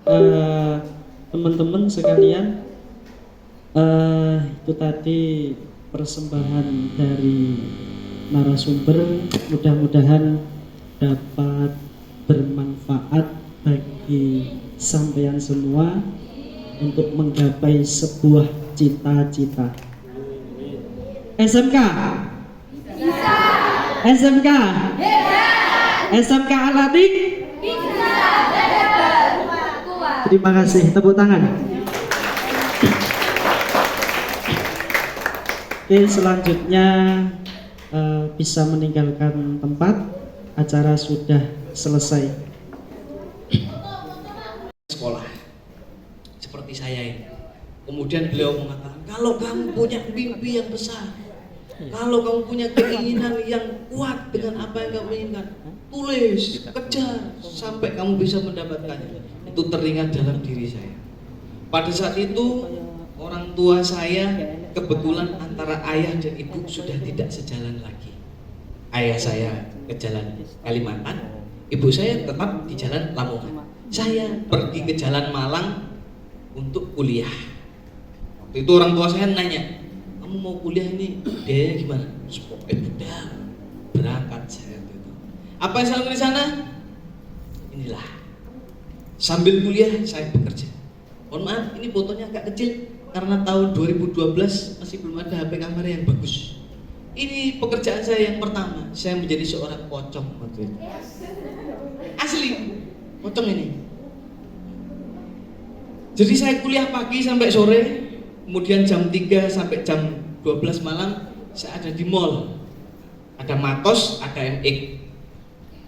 teman-teman sekalian, itu tadi persembahan dari narasumber, mudah-mudahan dapat bermanfaat bagi sampean semua untuk menggapai sebuah cita-cita. SMK? Bisa. SMK? Hebat. SMK Al-Atik? Bisa. Hebat. Terima kasih, tepuk tangan. Oke, selanjutnya bisa meninggalkan tempat. Acara sudah selesai. Sekolah seperti saya ini. Kemudian beliau mengatakan, kalau kamu punya mimpi yang besar, kalau kamu punya keinginan yang kuat dengan apa yang kamu inginkan, tulis, kejar sampai kamu bisa mendapatkannya. Itu teringat dalam diri saya. Pada saat itu orang tua saya kebetulan antara ayah dan ibu sudah tidak sejalan lagi. Ayah saya ke jalan Kalimantan, ibu saya tetap di jalan Lamongan. Saya pergi ke jalan Malang untuk kuliah. Waktu itu orang tua saya nanya, kamu mau kuliah ini biayanya gimana? Udah berangkat saya itu. Apa yang saya lakukan di sana? Inilah. Sambil kuliah saya bekerja. Mohon maaf, ini fotonya agak kecil karena tahun 2012 masih belum ada HP kamera yang bagus. Ini pekerjaan saya yang pertama. Saya menjadi seorang pocong waktu itu. Asli, pocong ini. Jadi saya kuliah pagi sampai sore, kemudian jam 3 sampai jam 12 malam saya ada di mall. Ada Matos, ada MX.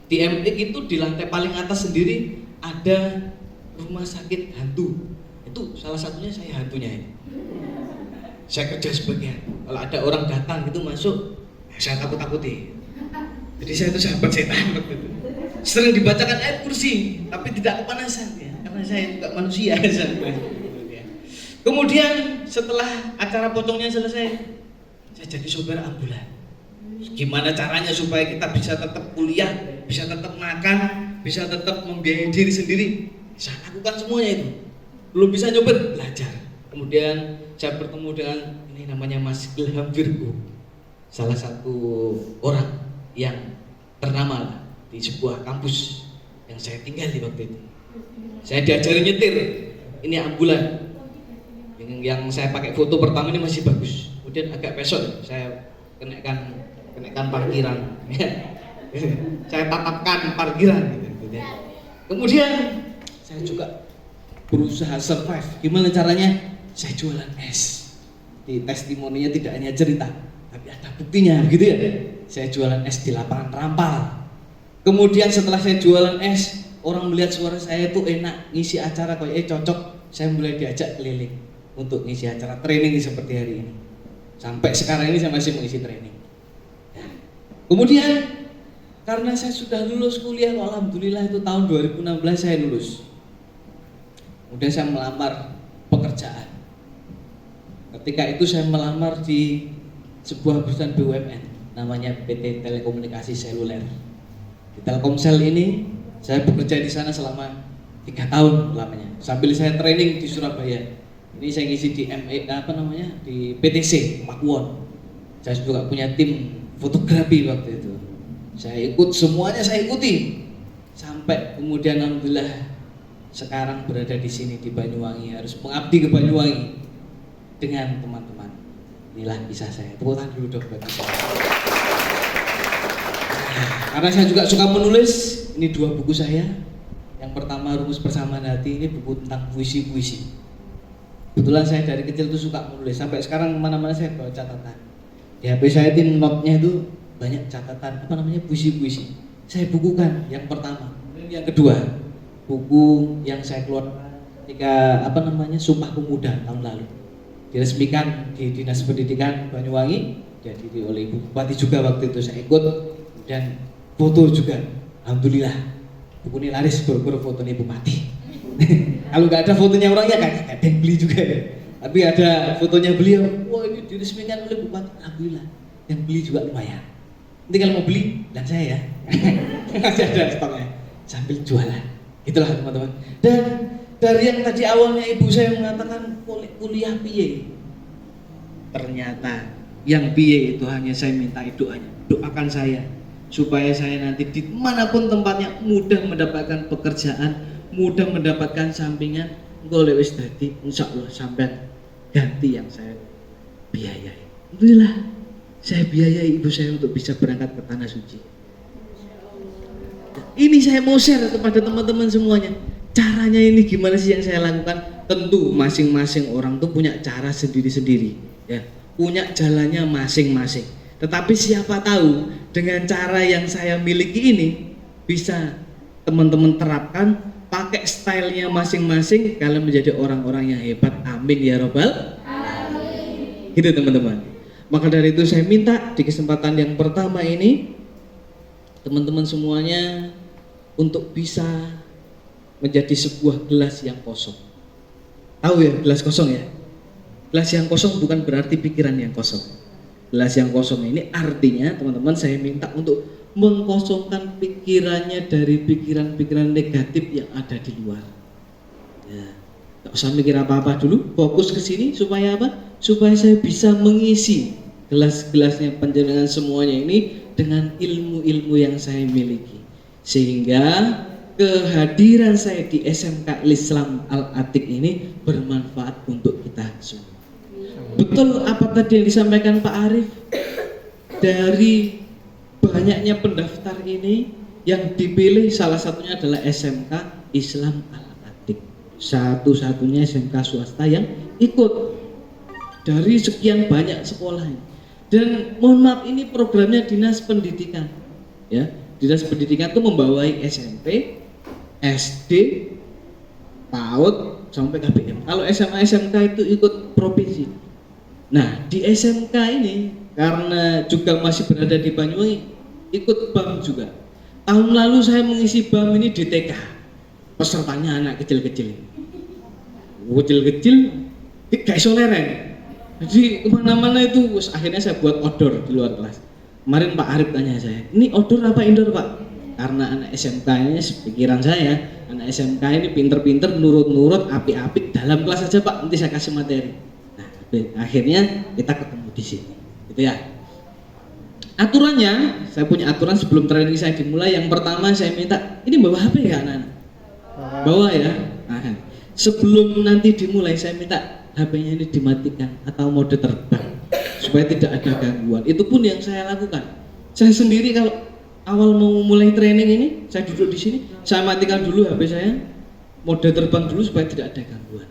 Di MX itu di lantai paling atas sendiri ada rumah sakit hantu. Itu salah satunya saya hantunya ini. Saya kerja sebagian. Kalau ada orang datang gitu masuk, saya takut-takuti. Jadi saya itu sahabat setan waktu itu. Sering dibacakan ayat kursi, tapi tidak kepanasan ya, karena saya juga manusia. Kemudian setelah acara pocongnya selesai, saya jadi sopir ambulan. Gimana caranya supaya kita bisa tetap kuliah, bisa tetap makan, bisa tetap membiayai diri sendiri? Saya lakukan semuanya itu. Belum bisa nyopir, belajar. Kemudian saya bertemu dengan ini namanya Mas Ilham Virgo, salah satu orang yang ternama di sebuah kampus yang saya tinggal di waktu itu. Saya diajari nyetir, ini ambulan. Yang saya pakai foto pertama ini masih bagus. Kemudian agak besok saya kenakan parkiran. Saya tatapkan parkiran gitu. Kemudian saya juga berusaha survive. Gimana caranya? Saya jualan es. Di testimoninya tidak hanya cerita, tapi ada buktinya, gitu ya. Saya jualan es di lapangan rampal. Kemudian setelah saya jualan es, orang melihat suara saya itu enak, ngisi acara kayak cocok. Saya mulai diajak keliling untuk ngisi acara training seperti hari ini. Sampai sekarang ini saya masih mengisi training. Kemudian karena saya sudah lulus kuliah, alhamdulillah itu tahun 2016 saya lulus. Kemudian saya melamar pekerjaan. Ketika itu saya melamar di sebuah perusahaan BUMN namanya PT Telekomunikasi Seluler. Di Telkomsel ini saya bekerja di sana selama 3 tahun lamanya. Sambil saya training di Surabaya. Ini saya ngisi di di PTC Pakuwon. Saya juga punya tim fotografi waktu itu. Saya ikut semuanya, saya ikuti sampai kemudian alhamdulillah sekarang berada di sini di Banyuwangi, harus mengabdi ke Banyuwangi dengan teman-teman. Inilah kisah saya. Tepuk tangan dulu dong bagi saya. Karena saya juga suka menulis, ini 2 buku saya. Yang pertama Rumus Persamaan Hati, ini buku tentang puisi-puisi. Kebetulan saya dari kecil tuh suka menulis, sampai sekarang kemana-mana saya bawa catatan. Di HP saya itu note-nya itu banyak catatan, puisi-puisi. Saya bukukan yang pertama. Yang kedua, buku yang saya keluarkan ketika Sumpah Pemuda tahun lalu. Diresmikan di Dinas Pendidikan Banyuwangi, jadi oleh Ibu Bupati juga waktu itu saya ikut, dan foto juga. Alhamdulillah, buku ini laris gara-gara fotonya Bupati. Kalau nggak ada fotonya orangnya kan ada yang beli juga ya. Tapi ada fotonya beliau, wah ini diresmikan oleh Bupati, alhamdulillah. Yang beli juga lumayan. Nanti kalau mau beli, dan saya ya, masih ada stoknya, sambil jualan. Itulah teman-teman. Dan Dari yang tadi awalnya ibu saya mengatakan kuliah piye, ternyata yang piye itu hanya saya minta doanya. Doakan saya supaya saya nanti dimanapun tempatnya mudah mendapatkan pekerjaan, mudah mendapatkan sampingan. Golek wis dadi insyaallah sampean ganti yang saya biayai. Alhamdulillah saya biayai ibu saya untuk bisa berangkat ke tanah suci. Ini saya mau share kepada teman-teman semuanya. Caranya ini gimana sih yang saya lakukan? Tentu masing-masing orang tuh punya cara sendiri-sendiri, ya, punya jalannya masing-masing. Tetapi siapa tahu dengan cara yang saya miliki ini bisa teman-teman terapkan, pakai stylenya masing-masing, kalian menjadi orang-orang yang hebat. Amin ya robbal alamin. Gitu teman-teman. Maka dari itu saya minta di kesempatan yang pertama ini teman-teman semuanya untuk bisa menjadi sebuah gelas yang kosong. Tahu ya gelas kosong ya? Gelas yang kosong bukan berarti pikiran yang kosong. Gelas yang kosong ini artinya teman-teman saya minta untuk mengkosongkan pikirannya dari pikiran-pikiran negatif yang ada di luar. Ya, gak usah mikir apa-apa dulu, fokus ke sini supaya apa? Supaya saya bisa mengisi gelas-gelasnya panjenengan semuanya ini dengan ilmu-ilmu yang saya miliki. Sehingga kehadiran saya di SMK Islam Al-Atiq ini bermanfaat untuk kita semua. Betul apa tadi yang disampaikan Pak Arif? Dari banyaknya pendaftar ini yang dipilih salah satunya adalah SMK Islam Al-Atiq. Satu-satunya SMK swasta yang ikut dari sekian banyak sekolah. Dan mohon maaf ini programnya Dinas Pendidikan. Ya, Dinas Pendidikan itu membawai SMP, SD, PAUD sampai KBM. Kalau SMA SMK itu ikut provinsi. Nah, di SMK ini karena juga masih berada di Banyuwangi, ikut BAM juga. Tahun lalu saya mengisi BAM ini di TK. Pesertanya anak kecil-kecil. Kecil-kecil gak iso lereng. Jadi kemana-mana itu akhirnya saya buat outdoor di luar kelas. Kemarin Pak Arif tanya saya, ini outdoor apa indoor Pak? Karena anak SMK ini pikiran saya, anak SMK ini pinter-pinter, nurut-nurut, apik-apik dalam kelas aja Pak, nanti saya kasih materi. Nah, akhirnya kita ketemu di sini, gitu ya. Aturannya, saya punya aturan sebelum training saya dimulai. Yang pertama saya minta, ini bawa HP ya anak-anak? Bawa ya. Nah, sebelum nanti dimulai saya minta HP-nya ini dimatikan atau mode terbang supaya tidak ada gangguan. Itu pun yang saya lakukan. Saya sendiri kalau awal mau mulai training ini, saya duduk di sini, saya matikan dulu HP saya, mode terbang dulu supaya tidak ada gangguan,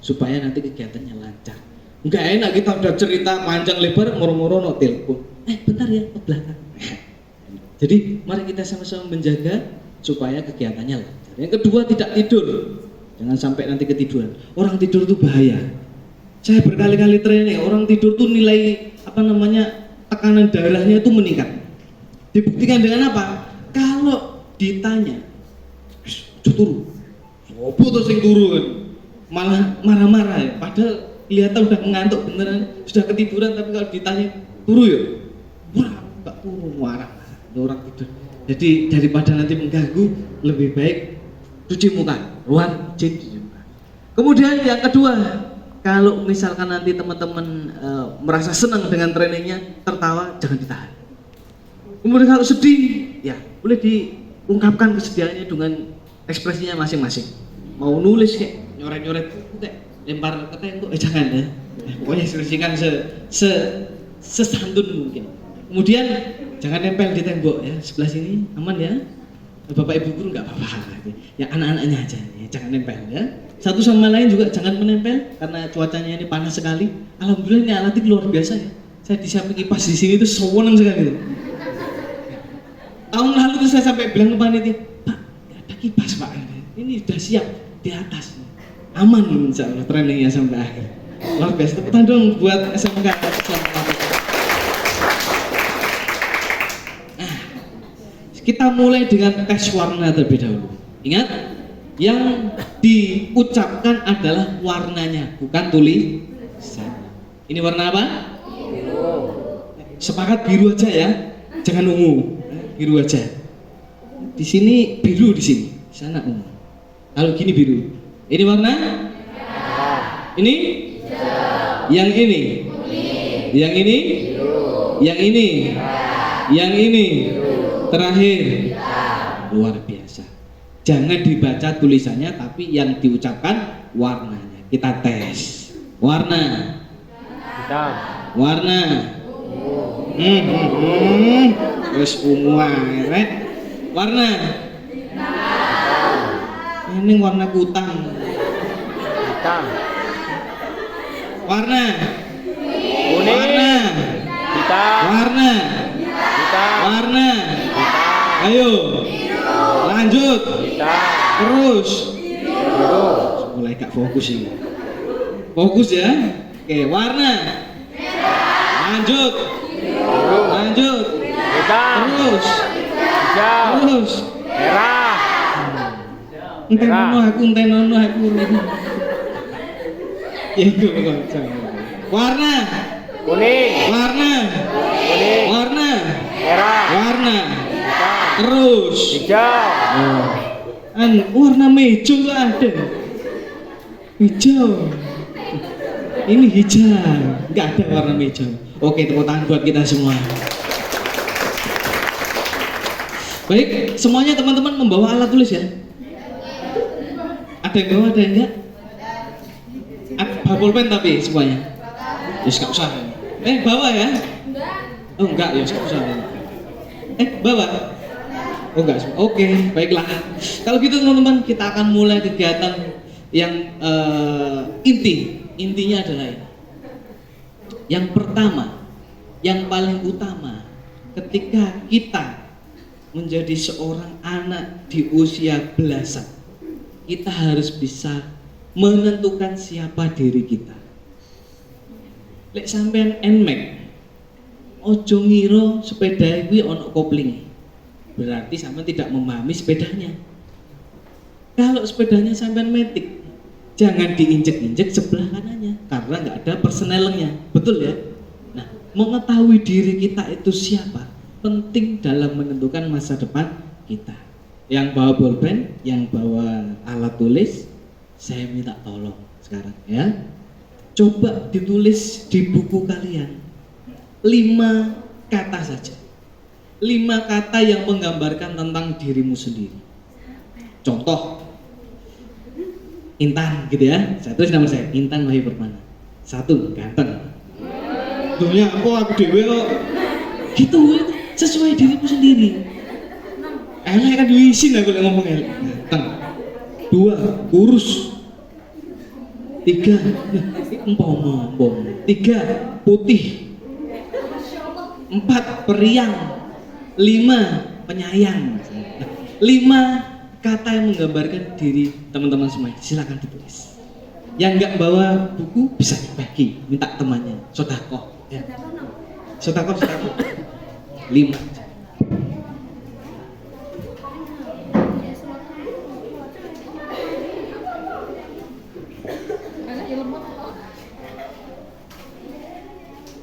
supaya nanti kegiatannya lancar. Enggak enak kita udah cerita panjang lebar, moro-moro no telepon. Bentar ya ke belakang. Jadi mari kita sama-sama menjaga supaya kegiatannya lancar. Yang kedua, tidak tidur. Jangan sampai nanti ketiduran. Orang tidur itu bahaya. Saya berkali-kali training, orang tidur tuh nilai tekanan darahnya itu meningkat. Dibuktikan dengan apa? Kalau ditanya, turu, sopo tuh sing turu kan? Malah marah-marah ya. Padahal kelihatan udah mengantuk beneran, sudah ketiduran, tapi kalau ditanya turu ya, wah nggak turu, marah orang tidur. Jadi daripada nanti mengganggu, lebih baik cuci muka, ruang cuci muka. Kemudian yang kedua, kalau misalkan nanti teman-teman merasa senang dengan trainingnya, tertawa, jangan ditahan. Kemudian kalau sedih, ya boleh diungkapkan kesedihannya dengan ekspresinya masing-masing. Mau nulis kayak nyoret-nyoret, kayak lempar ke tembok, jangan ya. Pokoknya ekspresikan sesantun mungkin. Kemudian jangan nempel di tembok ya, sebelah sini aman ya. Bapak ibu guru nggak apa-apa, ya anak-anaknya aja, ya, jangan nempel ya. Satu sama lain juga jangan menempel karena cuacanya ini panas sekali. Alhamdulillah ini alatnya luar biasa ya. Saya di samping kipas di sini itu seneng sekali. Tahun lalu tuh saya sampai bilang ke panitia, Pak, nggak ada kipas Pak, ini sudah siap di atas, aman insya Allah trainingnya sampai akhir. Luar biasa, tepuk tangan dong buat SMK. Kita mulai dengan tes warna terlebih dahulu. Ingat, yang diucapkan adalah warnanya, bukan tulisan. Ini warna apa? Biru. Sepakat biru aja ya, jangan ungu. Biru aja. Di sini biru di sini, di sana ungu. Kalau gini biru. Ini warna? Ini? Yang ini? Yang ini? Yang ini? Yang ini? Terakhir? Luar biasa. Jangan dibaca tulisannya, tapi yang diucapkan warnanya. Kita tes. Warna. Warna. Terus ungu ae. Warna. Ini warna kutang. Warna. Kuning. Warna. Hitam. Warna. Hitam. Warna. Ayo. Lanjut. Hitam. Terus. Biru. Mulai gak fokus ini. Fokus ya. Oke, warna. Lanjut. Biru. Lanjut. Hitam. Terus. Hijau. Terus. Merah. Entenono aku, entenono aku. Ya itu kok. Warna. Kuning. Warna. Kuning. Warna. Merah. Warna. Hitam. Terus. Hijau. Warna hijau nggak ada. Hijau. Ini hijau. Nggak ada warna hijau. Oke, tepuk tangan buat kita semua. Baik, semuanya teman-teman membawa alat tulis ya. Ada yang bawa, ada yang enggak? Bawa pulpen tapi semuanya. Ya nggak usah. Bawa ya? Oh enggak, ya nggak usah. Bawa? Oh enggak. Oke, baiklah. Kalau gitu teman-teman, kita akan mulai kegiatan yang intinya adalah ini. Yang pertama, yang paling utama, ketika kita menjadi seorang anak di usia belasan, kita harus bisa menentukan siapa diri kita. Lek sampean enmek, ojo ngira sepeda kuwi ono kopling. Berarti sampean tidak memahami sepedanya. Kalau sepedanya sampean metik, jangan diinjek-injek sebelah kanannya karena nggak ada persnelingnya, betul ya? Nah, mengetahui diri kita itu siapa penting dalam menentukan masa depan kita. Yang bawa bolpen, yang bawa alat tulis, saya minta tolong sekarang ya. Coba ditulis di buku kalian 5 kata saja. 5 kata yang menggambarkan tentang dirimu sendiri. Contoh, Intan gitu ya. Saya tulis nama saya, Intan Wahyu Permana. 1, ganteng. Dunia aku dewe kok. Gitu, sesuai dirimu sendiri. Elek kan diisin aku ngomong elek. Ganteng. 2, kurus. 3, empom. 3, putih. 4, periang. 5, penyayang. 5 kata yang menggambarkan diri teman-teman semua. Silakan ditulis. Yang nggak bawa buku bisa dibagi, minta temannya. Sodakoh. Ya. Sodakoh. 5.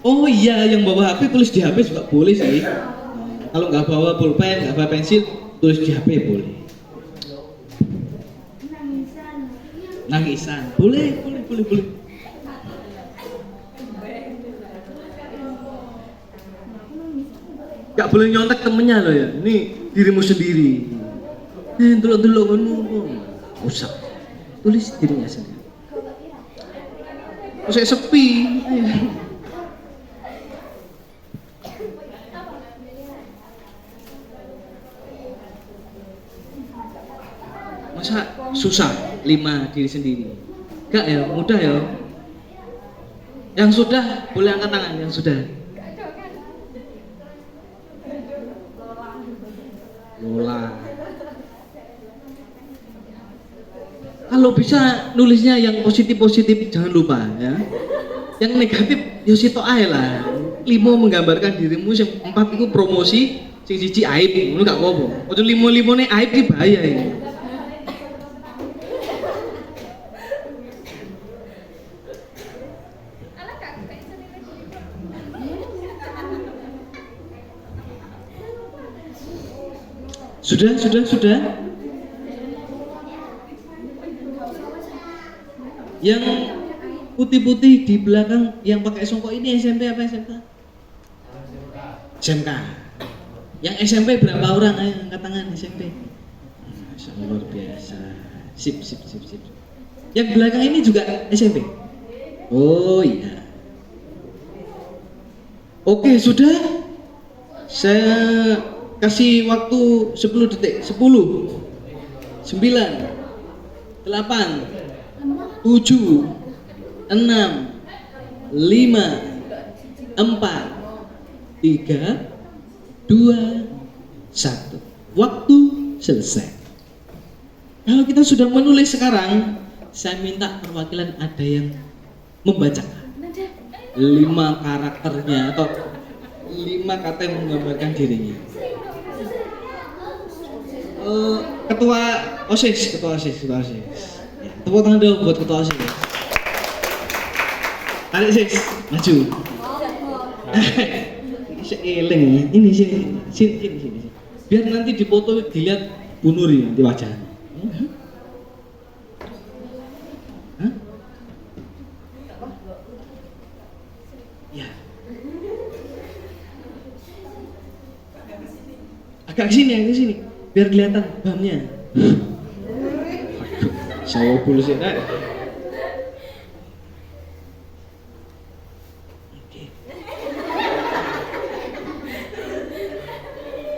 Oh iya, yang bawa HP tulis di HP juga boleh sih. Kalau nggak bawa pulpen, nggak bawa pensil, tulis di HP boleh. Nangisan, boleh. Gak boleh nyontek temennya loh ya. Ini dirimu sendiri. Delok ngono. Usah. Tulis dirinya sendiri. Kok saya sepi. Masa susah 5 diri sendiri? Enggak ya, mudah ya. Yang sudah boleh angkat tangan, yang sudah. Lola. Kalau bisa nulisnya yang positif jangan lupa ya. Yang negatif ya sitok ae lah. 5 menggambarkan dirimu, yang 4 itu promosi, sing 1 aib, ngono gak apa-apa. Ojo 5-5 ne aib ki bahaya ini. Sudah. Yang putih-putih di belakang yang pakai songkok ini SMP apa SMK? SMK. Yang SMP berapa orang? Ayo angkat tangan SMP. Luar biasa. Sip. Yang belakang ini juga SMP. Oh iya. Oke, sudah. Saya kasih waktu 10 detik. 10 9 8 7 6 5 4 3 2 1. Waktu selesai. Kalau kita sudah menulis sekarang, saya minta perwakilan ada yang membacakan 5 karakternya atau 5 kata yang menggambarkan dirinya. Ketua OSIS. Ya, tepuk tangan dong buat ketua OSIS. Tarik sis, maju. Seeleng ini sini. Biar nanti dipoto dilihat Bu Nuri nanti wajahnya. Hah? Ya. Agak ke sini. Biar kelihatan bamnya. Saya pulus ya.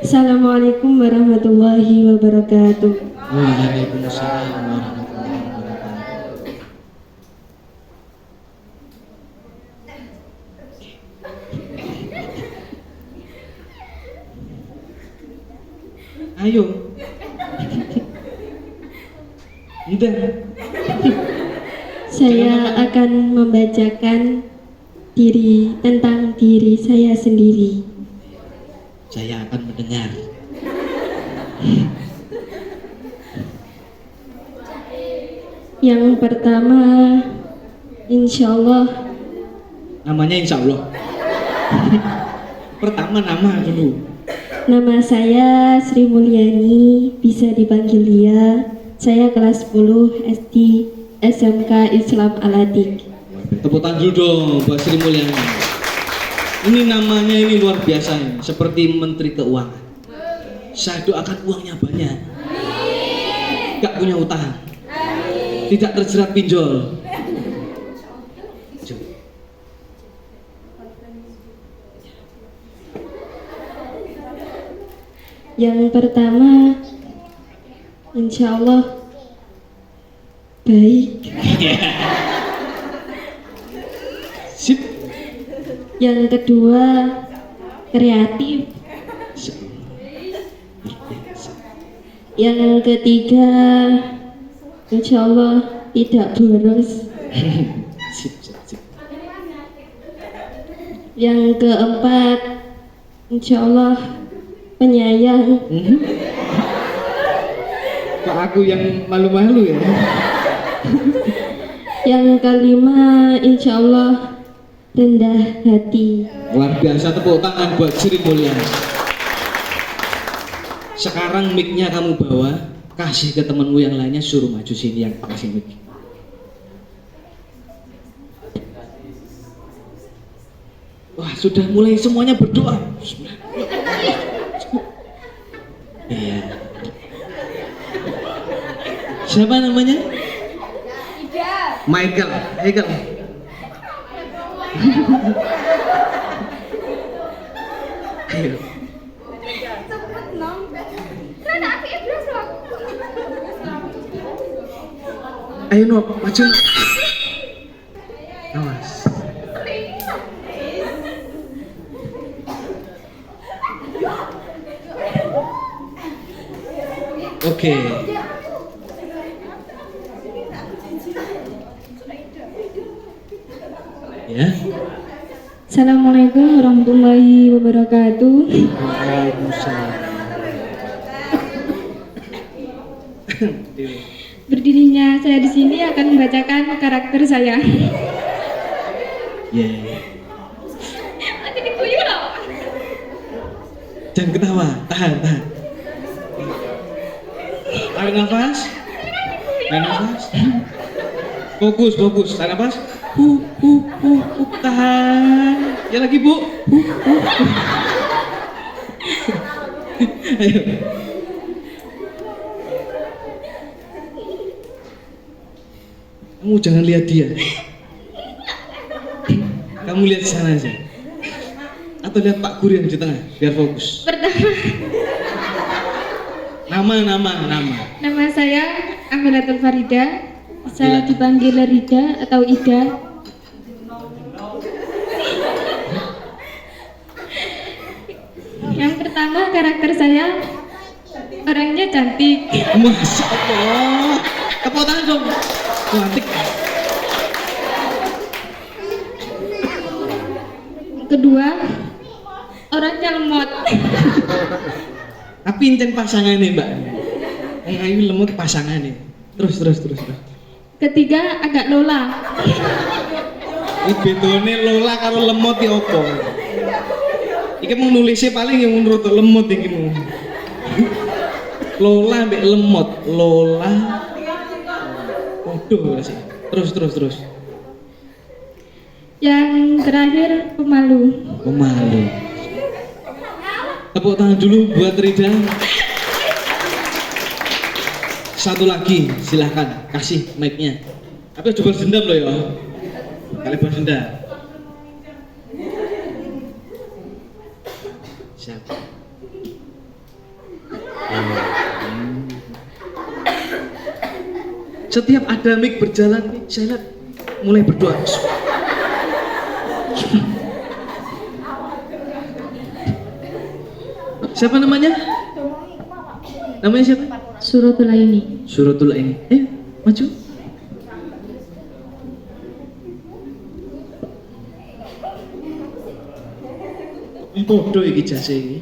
Assalamualaikum warahmatullahi wabarakatuh. Waalaikumsalam warahmatullahi wabarakatuh. Ayo. Udah. Saya akan membacakan tentang diri saya sendiri. Saya akan mendengar. Yang pertama, insya Allah. Namanya insya Allah. Pertama nama dulu. Nama saya Sri Mulyani, bisa dipanggil Lia. Saya kelas 10 SD SMK Islam Al-Atik. Tepuk tangan dulu dong buat Sri Mulyani. Ini namanya ini luar biasa ini, seperti Menteri Keuangan. Saya doakan uangnya banyak. Gak punya utang. Tidak terjerat pinjol. Yang pertama, insya Allah baik. Sip. Yang kedua, kreatif. Yang ketiga, insya Allah tidak boros. Sip. Yang keempat, insya Allah penyayang. Kok aku yang malu-malu ya? Yang kelima, insya Allah rendah hati. Luar biasa, tepuk tangan buat Sri Mulyani. Sekarang mic-nya kamu bawa, kasih ke temenmu yang lainnya, suruh maju sini yang pakai mic. Wah, sudah mulai semuanya berdoa. Iya. Siapa namanya? Michael. Ayo. Ayo no, maju. Awas. Oke. Ya. Assalamualaikum warahmatullahi wabarakatuh. Waalaikumsalam. Berdirinya saya di sini akan membacakan karakter saya. Yeah. Jangan ketawa, tahan. Tarik nafas. Fokus. Tarik nafas. Tahan. Ya lagi, Bu. Ayo. Kamu jangan lihat dia. Kamu lihat sana aja. Atau lihat Pak Guru yang di tengah, biar fokus. Pertama, nama saya Amilatul Farida. Saya dipanggil Rida atau Ida. Yang pertama, karakter saya orangnya cantik. Masya Allah. Tepuk tangan dong. Cantik. Kedua, orangnya lemot. Tapi incen pasangan nih, Mbak. Yang ayu lemot pasangan nih. Terus. Ketiga, agak lola. Ini bedone Lola karo lemot ya opo? Iki mau nulisnya paling yang menurut lemot iki mau. Lola mbek lemot. Lola. Waduh sih. Terus. Yang terakhir, pemalu. Pemalu. Tepuk tangan dulu buat Rida. Satu lagi, silahkan kasih mic-nya. Tapi coba dendam loh ya. Kali balas dendam. Siapa? Setiap ada mic berjalan, saya lihat mulai berdoa. Siapa namanya? Namanya siapa? Suratul Aini. Suratul Aini. Maju. Ini podo iki jase iki.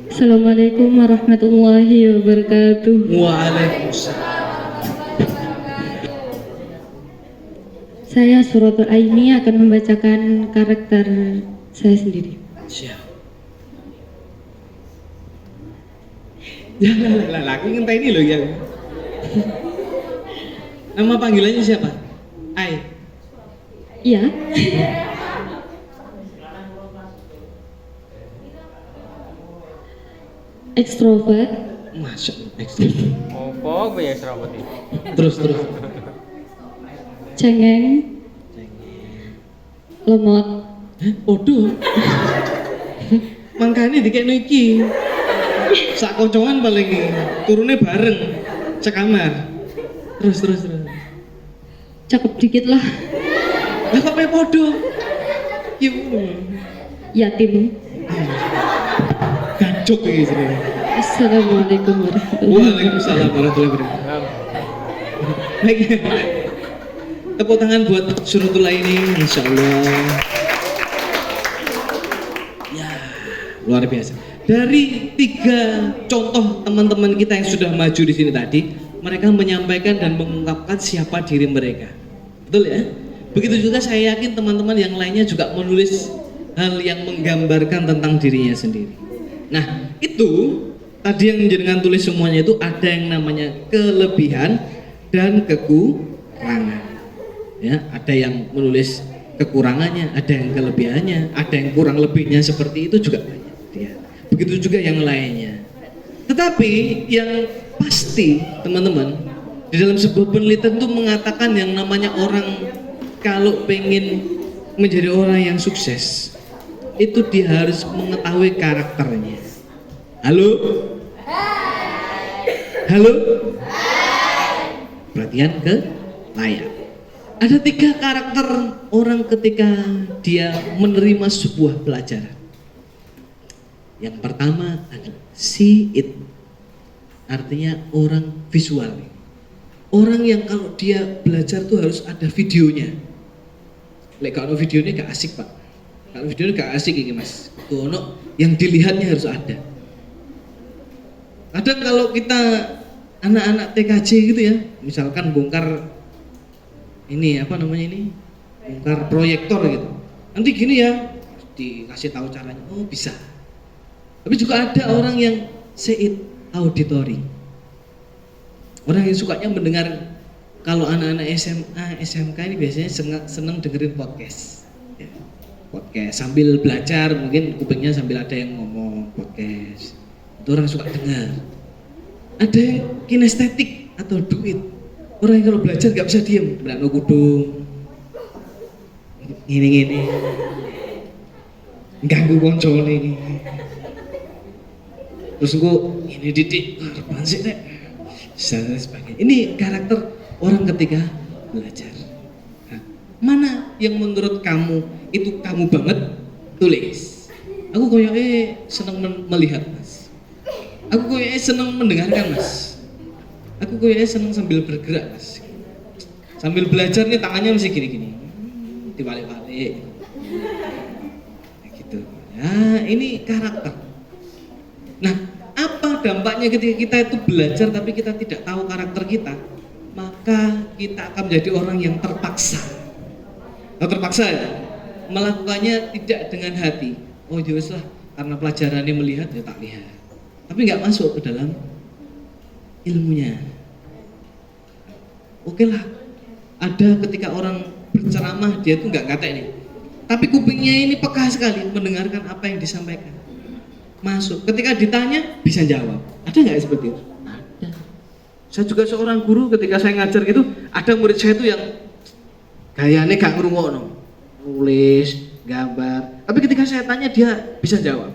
Assalamualaikum warahmatullahi wabarakatuh. Waalaikumsalam. Saya Suratul Aini akan membacakan karakter saya sendiri. Siap. Ya lah, aku ngenteni loh ya. Nama panggilannya siapa? Ai. Iya. Ekstrovert. Masya Allah, ekstrovert. Opo ya serabut ini? Terus. Cengeng. Lemot. Podo. Mangkane dikekno iki. Sak koncongan paling turune bareng sekamar. Terus. Cakep dikit lah. Lah kok pe podo? Yatim. Gancuk iki jenenge. Assalamualaikum warahmatullahi Waalaikumsalam warahmatullahi wabarakatuh. Baik. Tepuk tangan buat Suratul Aini, insyaallah. Ya, luar biasa. Dari 3 contoh teman-teman kita yang sudah maju di sini tadi, mereka menyampaikan dan mengungkapkan siapa diri mereka. Betul ya? Begitu juga saya yakin teman-teman yang lainnya juga menulis hal yang menggambarkan tentang dirinya sendiri. Nah, itu tadi yang jenengan tulis semuanya itu ada yang namanya kelebihan dan kekurangan. Ya, ada yang menulis kekurangannya, ada yang kelebihannya, ada yang kurang lebihnya seperti itu juga banyak. Ya. Begitu juga yang lainnya. Tetapi yang pasti teman-teman, di dalam sebuah penelitian itu mengatakan yang namanya orang kalau pengen menjadi orang yang sukses, itu dia harus mengetahui karakternya. Halo? Halo? Perhatian ke layar. Ada 3 karakter orang ketika dia menerima sebuah pelajaran. Yang pertama adalah see it. Artinya orang visual. Orang yang kalau dia belajar tuh harus ada videonya. Kalau videonya gak asik Pak. Kalau videonya gak asik ini Mas. Kono yang dilihatnya harus ada. Kadang kalau kita anak-anak TKJ gitu ya, misalkan bongkar ini apa namanya ini, bongkar proyektor gitu. Nanti gini ya, dikasih tahu caranya. Oh bisa. Tapi juga ada orang yang Seid auditory. Orang yang sukanya mendengar, kalau anak-anak SMA, SMK ini biasanya seneng dengerin podcast. Ya. Podcast sambil belajar, mungkin kupingnya sambil ada yang ngomong podcast. Itu orang suka dengar. Ada yang kinestetik atau duit. Orang yang kalau belajar nggak bisa diem, belakang kudung, gini, ganggu koncone. Terus gua ini didik, apaan sih nek? Dan sebagainya. Ini karakter orang ketika belajar. Nah, mana yang menurut kamu itu kamu banget, tulis. Aku koyoknya senang melihat mas. Aku koyoknya senang mendengarkan mas. Aku koyoknya senang sambil bergerak mas. Sambil belajar nih tangannya masih gini-gini, dibalik-balik. Gitu. Ya ini karakter. Nah, apa dampaknya ketika kita itu belajar tapi kita tidak tahu karakter kita? Maka kita akan menjadi orang yang terpaksa. Terpaksa ya, melakukannya tidak dengan hati. Oh jelas lah, karena pelajarannya melihat ya tak lihat. Tapi nggak masuk ke dalam ilmunya. Oke lah, ada ketika orang berceramah dia tuh nggak ngatek nih, tapi kupingnya ini peka sekali mendengarkan apa yang disampaikan. Masuk, ketika ditanya bisa jawab. Ada nggak seperti itu? Ada. Saya juga seorang guru, ketika saya ngajar gitu, ada murid saya itu yang gayanya gak ngrungokno, nulis, gambar. Tapi ketika saya tanya dia bisa jawab.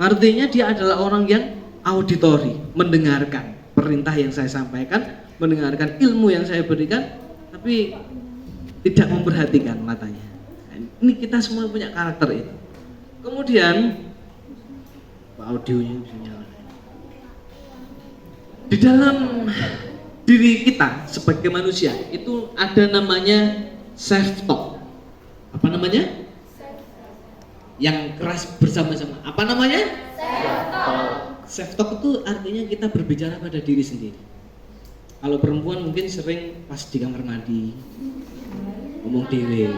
Artinya dia adalah orang yang auditori, mendengarkan perintah yang saya sampaikan, mendengarkan ilmu yang saya berikan, tapi tidak memperhatikan matanya. Ini kita semua punya karakter itu. Kemudian audionya bisa nyala. Di dalam diri kita sebagai manusia itu ada namanya self talk. Apa namanya? Yang keras bersama-sama. Apa namanya? Self talk itu artinya kita berbicara pada diri sendiri. Kalau perempuan mungkin sering pas di kamar mandi ngomong dewe,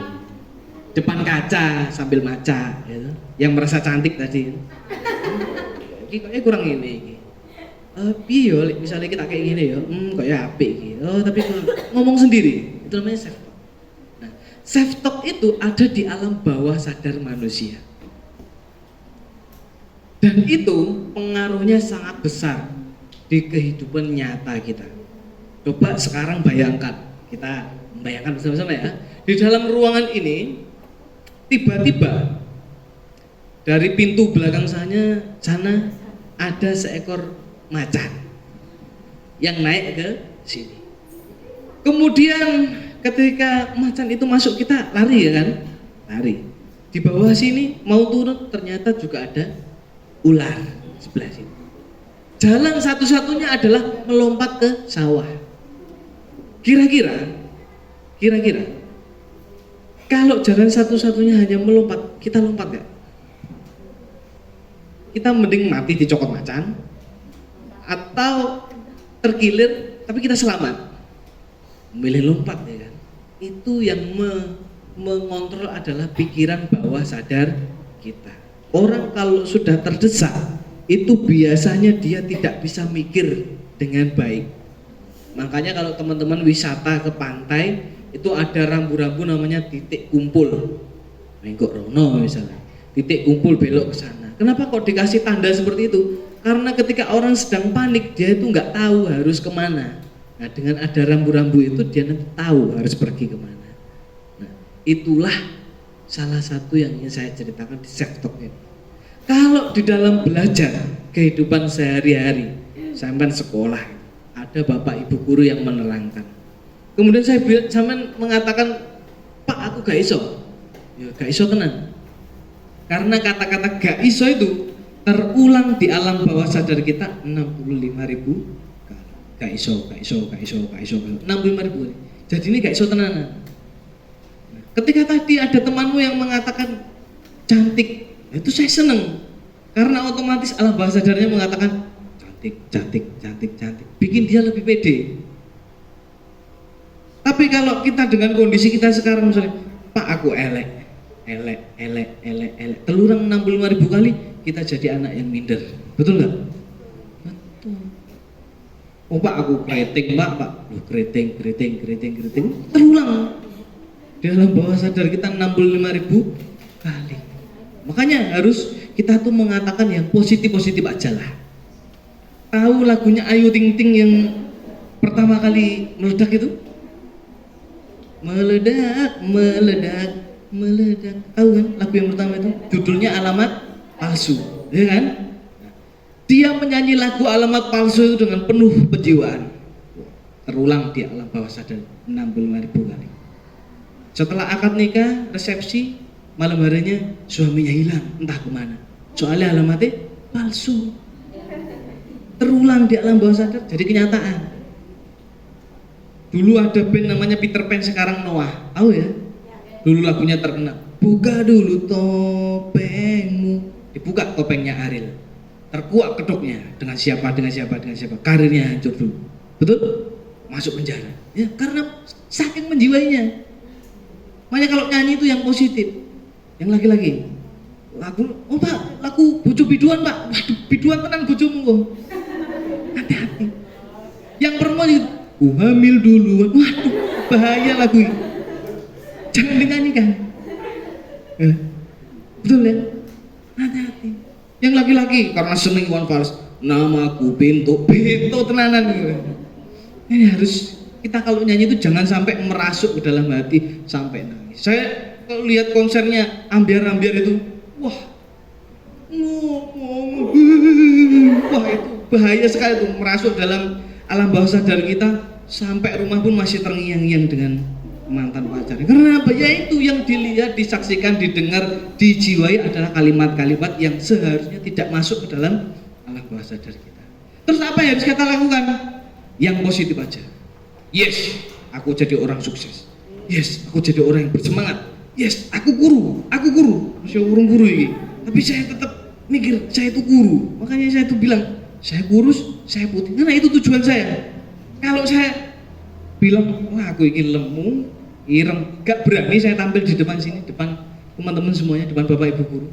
depan kaca sambil maca, ya, yang merasa cantik tadi. Ini kayaknya kurang ini. Piye yo, misalnya kita kayak gini yo, kayak apik gitu. Tapi ngomong sendiri, itu namanya self talk. Nah, self talk itu ada di alam bawah sadar manusia. Dan itu pengaruhnya sangat besar di kehidupan nyata kita. Coba sekarang bayangkan, kita membayangkan bersama-sama ya. Di dalam ruangan ini, tiba-tiba dari pintu belakang sana ada seekor macan yang naik ke sini. Kemudian ketika macan itu masuk, kita lari ya kan? Lari. Di bawah sini mau turun, ternyata juga ada ular sebelah sini. Jalan satu-satunya adalah melompat ke sawah. Kira-kira kalau jalan satu-satunya hanya melompat, kita lompat gak? Kita mending mati dicokot macan atau tergilir tapi kita selamat, memilih lompat ya kan? Itu yang mengontrol adalah pikiran bawah sadar kita. Orang kalau sudah terdesak itu biasanya dia tidak bisa mikir dengan baik. Makanya kalau teman-teman wisata ke pantai itu ada rambu-rambu namanya titik kumpul. Menggok rono misalnya, titik kumpul belok ke sana. Kenapa kok dikasih tanda seperti itu? Karena ketika orang sedang panik dia itu nggak tahu harus kemana. Nah dengan ada rambu-rambu itu dia nanti tahu harus pergi kemana. Nah itulah salah satu yang ingin saya ceritakan di self talk ini. Kalau di dalam belajar kehidupan sehari-hari, sampai sekolah, ada bapak ibu guru yang menerangkan. Kemudian saya sampai mengatakan, Pak aku gak iso. Ya gak iso tenan. Karena kata-kata gak iso itu terulang di alam bawah sadar kita 65.000 kali. Gak iso. 65.000 kali. Jadi ini gak iso tenanan. Nah, ketika tadi ada temanmu yang mengatakan cantik, itu saya seneng. Karena otomatis alam bawah sadarnya mengatakan cantik. Bikin dia lebih pede. Tapi kalau kita dengan kondisi kita sekarang misalnya, Pak aku elek. Telurang 65.000 kali, kita jadi anak yang minder. Betul nggak? Oh Pak, aku keriting Pak. Loh, keriting. Terulang. Di alam bawah sadar kita 65.000 kali. Makanya harus kita tuh mengatakan yang positif-positif aja lah. Tahu lagunya Ayu Ting Ting yang pertama kali meledak itu? Meledak. Tahu kan lagu yang pertama itu? Judulnya Alamat Palsu, ya kan? Dia menyanyi lagu Alamat Palsu itu dengan penuh penjiwaan. Terulang di alam bawah sadar 65.000 kali. Setelah akad nikah, resepsi, malam harinya suaminya hilang, entah kemana. Soalnya alamatnya palsu. Terulang di alam bawah sadar, jadi kenyataan. Dulu ada band namanya Peter Pan, sekarang Noah. Tahu ya? Dulu lagunya terkenal. Buka dulu topengmu. Dibuka topengnya Ariel. Terkuak kedoknya dengan siapa. Karirnya hancur dulu. Betul? Masuk penjara. Ya, karena saking menjiwainya. Makanya kalau nyanyi itu yang positif. Yang laki-laki. Oh Pak, lagu bojo biduan Pak. Waduh, biduan tenan bojomu kok. Hati-hati. Yang perempuan itu, hamil duluan. Waduh, bahaya lagu ini. Jangan dinyanyikan. Betul ya? Hati-hati. Yang laki-laki karena seneng One Fals, namaku Binto tenanan gitu. Ini harus kita kalau nyanyi itu jangan sampai merasuk ke dalam hati sampai nangis. Saya kalau lihat konsernya ambiar-ambiar itu, wah itu bahaya sekali tuh, merasuk dalam alam bawah sadar kita sampai rumah pun masih terngiang-ngiang dengan mantan pacar. Karena apa? Ya itu yang dilihat, disaksikan, didengar, dijiwai adalah kalimat-kalimat yang seharusnya tidak masuk ke dalam alam bawah sadar kita. Terus apa yang harus kita lakukan? Yang positif aja. Yes, aku jadi orang sukses. Yes, aku jadi orang yang bersemangat. Yes, aku guru. Saya urung guru ini. Tapi saya tetap mikir, saya itu guru. Makanya saya itu bilang, saya kurus, saya putih. Karena itu tujuan saya. Kalau saya bilang, wah aku ingin lemu, ireng, gak berani saya tampil di depan sini, depan teman-teman semuanya, depan bapak ibu guru.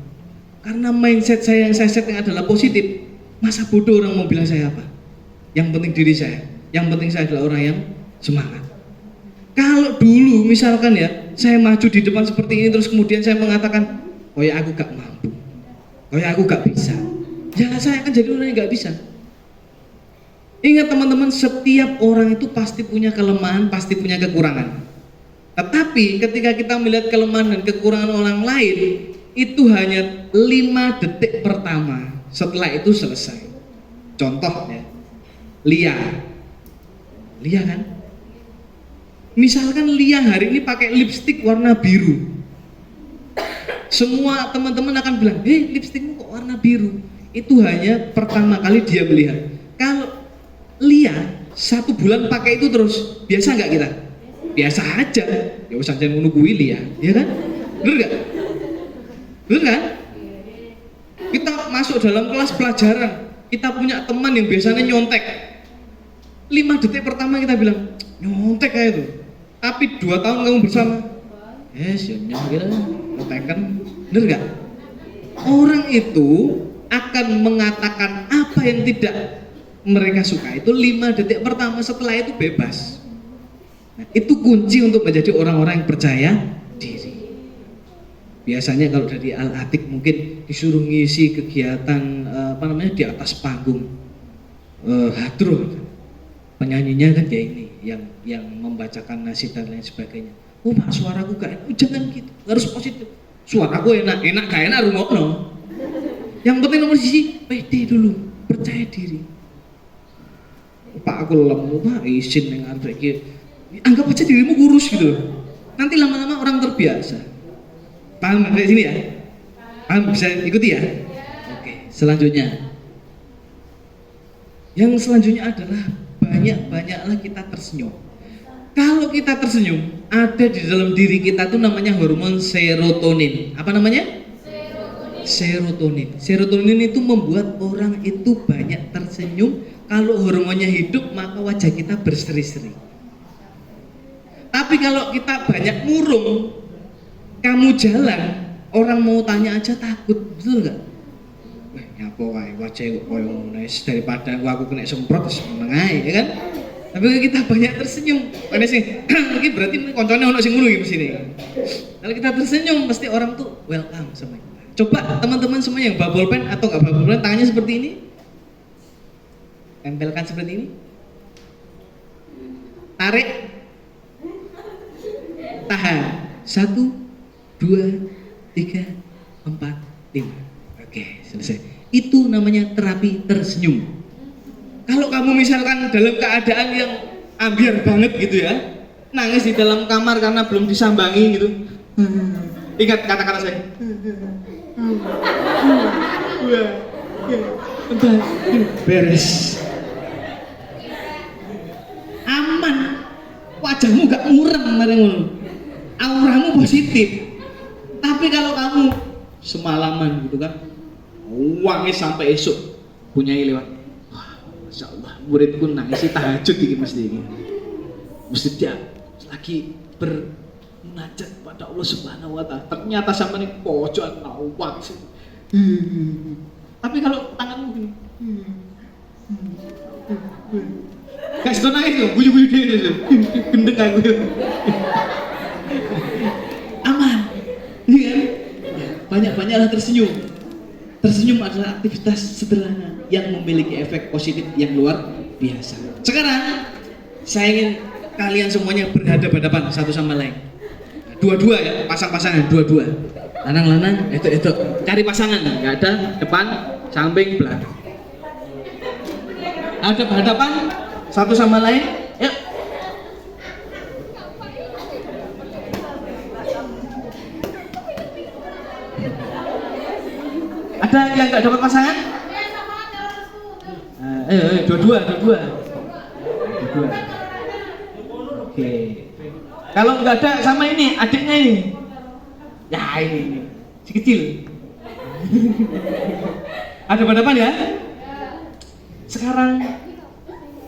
Karena mindset saya yang saya setting adalah positif. Masa bodoh orang mau bilang saya apa? Yang penting diri saya. Yang penting saya adalah orang yang semangat. Kalau dulu misalkan ya, saya maju di depan seperti ini terus kemudian saya mengatakan, oh ya aku gak mampu, oh ya aku gak bisa. Ya saya akan jadi orang yang gak bisa. Ingat teman-teman, setiap orang itu pasti punya kelemahan, pasti punya kekurangan. Tetapi ketika kita melihat kelemahan dan kekurangan orang lain, itu hanya 5 detik pertama, setelah itu selesai. Contoh ya, Lia kan? Misalkan Lia hari ini pakai lipstik warna biru, semua teman-teman akan bilang, lipstikmu kok warna biru? Itu hanya pertama kali dia melihat. Kalau Lia 1 bulan pakai itu terus, biasa nggak kita? Biasa aja. Ya usah jangan menunggu Lia, ya kan? Bener nggak? Bener kan? Kita masuk dalam kelas pelajaran, kita punya teman yang biasanya nyontek. 5 detik pertama kita bilang, nyontek kayak itu. Tapi 2 tahun kamu bersama, nyontekan, bener nggak? Orang itu akan mengatakan apa yang tidak mereka suka itu 5 detik pertama, setelah itu bebas. Nah, itu kunci untuk menjadi orang-orang yang percaya diri. Biasanya kalau dari Al-Atik mungkin disuruh ngisi kegiatan di atas panggung, hadroh, penyanyinya kan kayak ini yang membacakan nasihat dan lain sebagainya. Oh Pak, suaraku gak enak. Jangan gitu, harus positif. Suaraku enak gak enak rungokno. Yang penting nomor siji, pede dulu, percaya diri. Pak aku lemu Pak, izin yang arep iki. Anggap aja dirimu kurus gitu loh. Nanti lama-lama orang terbiasa. Paham dari sini ya? Paham, bisa ikuti ya? Oke, selanjutnya. Yang selanjutnya adalah banyak-banyaklah kita tersenyum. Kalau kita tersenyum, ada di dalam diri kita tuh namanya hormon serotonin. Apa namanya? Serotonin. Serotonin itu membuat orang itu banyak tersenyum. Kalau hormonnya hidup, maka wajah kita berseri-seri. Tapi kalau kita banyak murung, kamu jalan, orang mau tanya aja takut, betul nggak? Nyapa wae wajah kok koyo ngono daripada aku kena semprot wis meneng ae ya kan. Tapi kita banyak tersenyum. Ana sing iki berarti koncone ono sing ngono iki mesine. Kalau kita tersenyum pasti orang tuh welcome sama kita. Coba teman-teman semua yang bawa bolpen atau enggak bawa bolpen tangannya seperti ini. Tempelkan seperti ini. Tarik. Tahan. 1 2 3 4 5. Oke, selesai. Itu namanya terapi tersenyum. Kalau kamu misalkan dalam keadaan yang ambiar banget gitu ya, nangis di dalam kamar karena belum disambangi gitu, ingat kata-kata saya. Beres. Aman. Wajahmu gak murem bareng, auramu positif. Tapi kalau kamu semalaman gitu kan, uangnya sampai esok punya lewat. Masya Allah, muridku nangis tahajud ini mesti dia lagi bermunajat pada Allah Subhanahu Wa Taala. Ternyata sama nih pojokan nawak sih. Tapi kalau tanganmu gini, kasih tau nangis tuh, buju-buju dia tuh, gendeng aku. Aman, iya kan? Banyak-banyaklah tersenyum. Tersenyum adalah aktivitas sederhana yang memiliki efek positif yang luar biasa. Sekarang saya ingin kalian semuanya berhadapan-hadapan satu sama lain. Dua-dua ya, pasang-pasangan, dua-dua. Lanang-lanang, itu. Cari pasangan, nggak ada depan, samping, belakang. Ada berhadapan satu sama lain. Yuk. Ada yang nggak dapat pasangan? Ayo, dua-dua. Oke. Kalau nggak ada sama ini, adiknya ini. Ya ini, si kecil. Ada berhadapan ya? Sekarang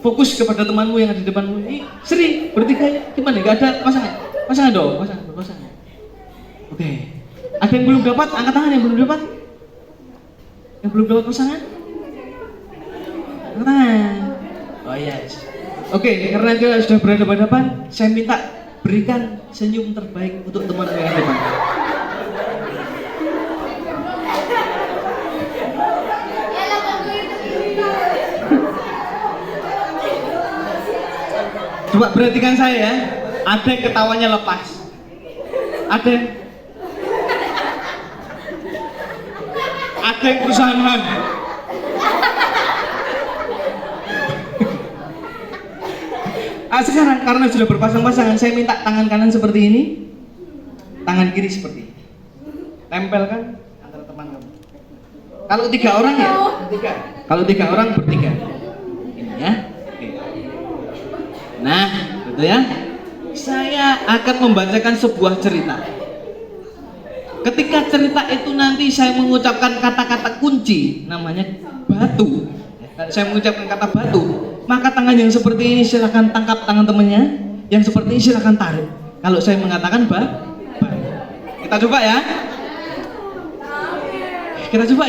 fokus kepada temanmu yang ada di depanmu ini. Seri, bertiga gimana? Nggak ada pasangan? Pasangan dong, pasangan. Oke. Ada yang belum dapat? Angkat tangan yang belum dapat. Yang belum dapat pasangan? Nah, oh yes. Oke, karena kita sudah berhadapan-hadapan, saya minta berikan senyum terbaik untuk teman yang depan. Coba perhatikan saya ya. Ada yang ketawanya lepas. Ada yang berusaha nahan. Sekarang karena sudah berpasang-pasangan, saya minta tangan kanan seperti ini, tangan kiri seperti ini. Tempelkan antara teman kamu. Kalau 3 orang ya, 3. Kalau 3 orang bertiga. Ini ya. Oke. Nah, gitu ya. Saya akan membacakan sebuah cerita. Ketika cerita itu nanti saya mengucapkan kata-kata kunci, namanya batu. Saya mengucapkan kata batu, maka tangan yang seperti ini silahkan tangkap tangan temannya, yang seperti ini silahkan tarik. Kalau saya mengatakan batu. Kita coba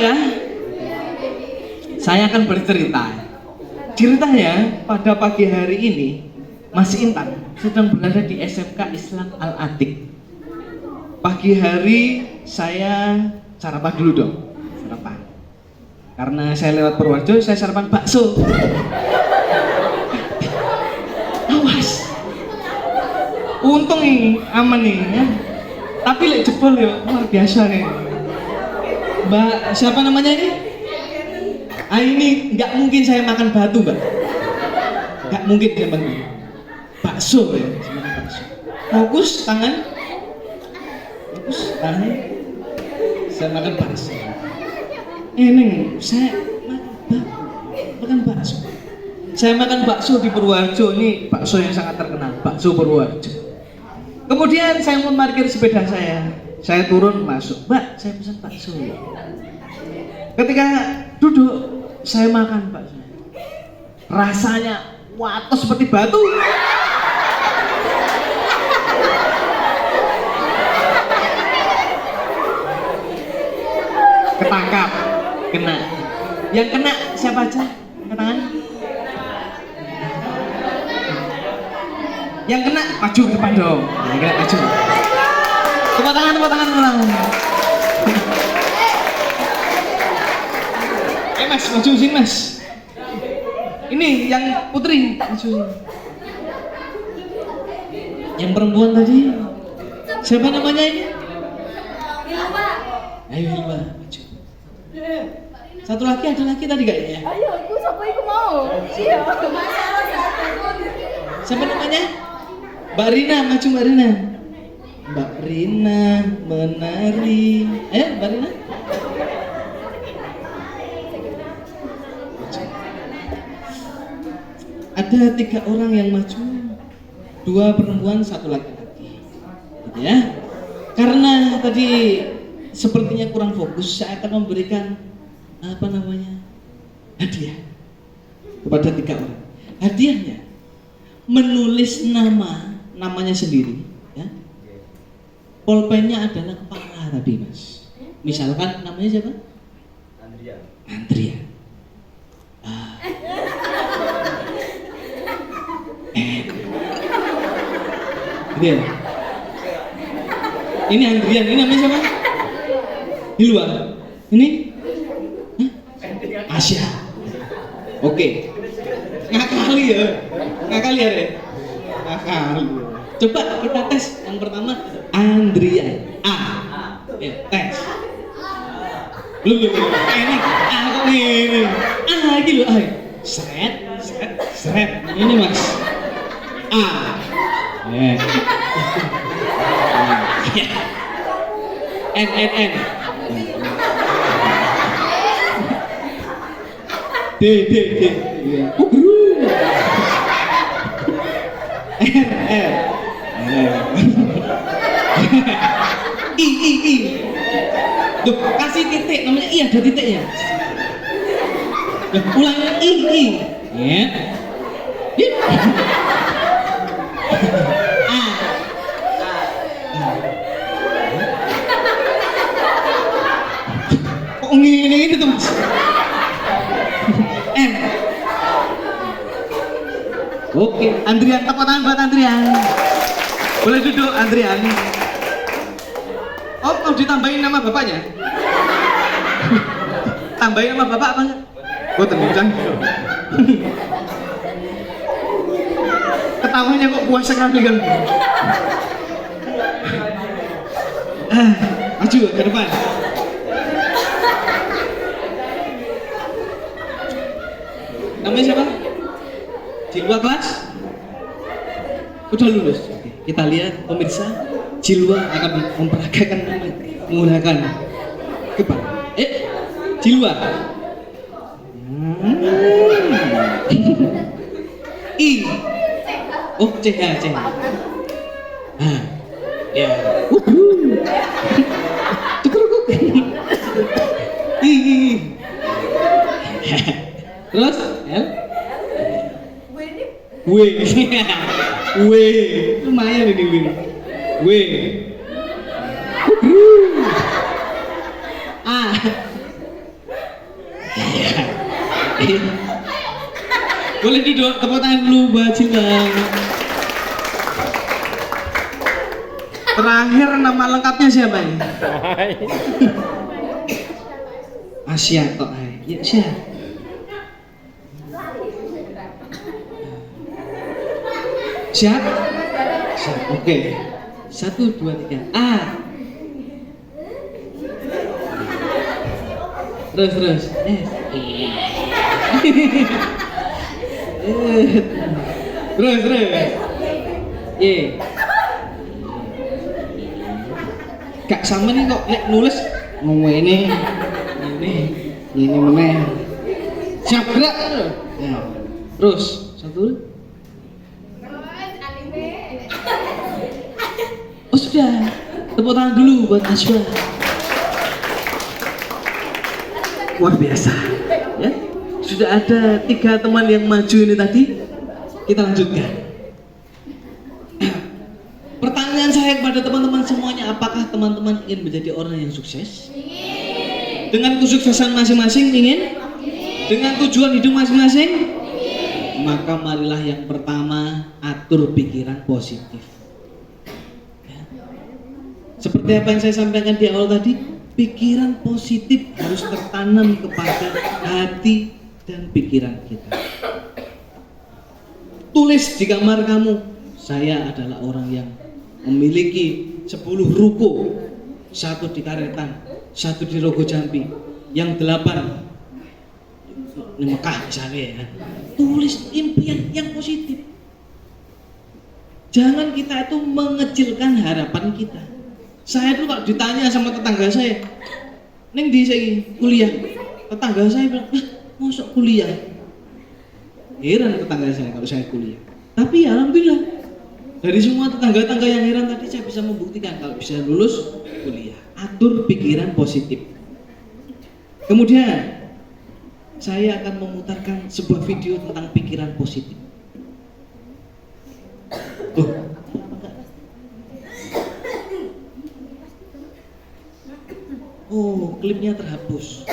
ya. Saya akan bercerita. Ceritanya pada pagi hari ini, Mas Intan sedang berada di SMK Islam Al-Atik. Pagi hari saya sarapan dulu dong, sarapan. Karena saya lewat Purworejo, saya sarapan bakso. Awas, untung nih, aman nih ya. Tapi lek jebol ya, luar biasa nih. Mbak, siapa namanya ini? Ini nggak mungkin saya makan batu, Mbak. Nggak mungkin saya makan bakso ya, bakso. Fokus tangan. Saya makan bakso. Neng, saya makan bakso. Saya makan bakso di Purworejo, ini bakso yang sangat terkenal, bakso Purworejo. Kemudian saya memarkir sepeda saya turun masuk, Mbak, saya pesan bakso. Ketika duduk, saya makan bakso. Rasanya watos seperti batu. Ketangkap, kena. Yang kena siapa aja? Angkat tangan. Yang kena maju ke depan dong. Yang kena maju. Tepuk tangan, tepuk tangan, tepuk tangan. Mas, maju sini mas. Ini yang putri, maju sini. Yang perempuan tadi, siapa namanya ini? Ayo Hilma, maju. Satu lagi ada lagi tadi kayaknya. Ayo, aku siapa aku mau? Iya. Siapa namanya? Mbak Rina, maju Mbak Rina. Mbak Rina menari. Mbak Rina. Ada 3 orang yang maju, 2 perempuan, 1 laki-laki. Gitu ya. Karena tadi sepertinya kurang fokus, saya akan memberikan hadiah kepada 3 orang. Hadiahnya menulis namanya sendiri, ya. Pulpennya adalah kepala tadi mas. Misalkan namanya siapa? Andria. Dia. Ini Andrian, ini namanya siapa? Hilwa. Ini? Asya. Oke. Ngakali ya, Re. Ngakali. Coba kita tes yang pertama Andrian. Ya, tes. Belum. Ini kok ini. Lagi loh. Seret. Ini mas. N. D. R. I. Duh, kasih titik, namanya I ada titiknya. Duh, ulangi I. Ya. Kok ngene tuh mas? M. Oke, Andrian, tepuk tangan buat Andrian. Boleh duduk Andrian. Oh, mau ditambahin nama bapaknya? Tambahin nama bapak apa enggak? Oh, tenang. Ketawanya kok puas sekali kan? Maju ke depan. Namanya siapa? Jilwa kelas? Udah lulus. Oke. Kita lihat pemirsa, Jilwa akan memperagakan menggunakan kebal. Jilwa. I. Oh, CH. Ya. Cukup. I. Terus L. W. Lumayan ini W. A. Boleh duduk, tepuk tangan dulu buat Cinta. Terakhir nama lengkapnya siapa ini? Asya kok. Ya, Asya. Siap? Oke. 1, 2, 3. A. Terus. S. Terus. Y. Gak sama nih kok nulis ngene. Ini meneh. Siap gerak. Ya. Terus 1. Oh sudah, tepuk tangan dulu buat Najwa. Luar biasa, ya. Sudah ada 3 teman yang maju ini tadi. Kita lanjutkan. Pertanyaan saya kepada teman-teman semuanya, apakah teman-teman ingin menjadi orang yang sukses? Dengan kesuksesan masing-masing ingin? Dengan tujuan hidup masing-masing? Maka marilah yang pertama, atur pikiran positif. Ya. Seperti apa yang saya sampaikan di awal tadi, pikiran positif harus tertanam kepada hati dan pikiran kita. Tulis di kamar kamu, saya adalah orang yang memiliki 10 ruko, 1 di Karetan, 1 di Rogo Jambi, yang 8 di Mekah misalnya ya. Tulis impian yang positif. Jangan kita itu mengecilkan harapan kita. Saya tuh kalau ditanya sama tetangga saya, "Neng di saya kuliah," tetangga saya bilang, "Masuk kuliah?" Heran tetangga saya kalau saya kuliah. Tapi ya alhamdulillah, dari semua tetangga-tetangga yang heran tadi saya bisa membuktikan kalau bisa lulus kuliah. Atur pikiran positif. Kemudian saya akan memutarkan sebuah video tentang pikiran positif. Oh, klipnya terhapus.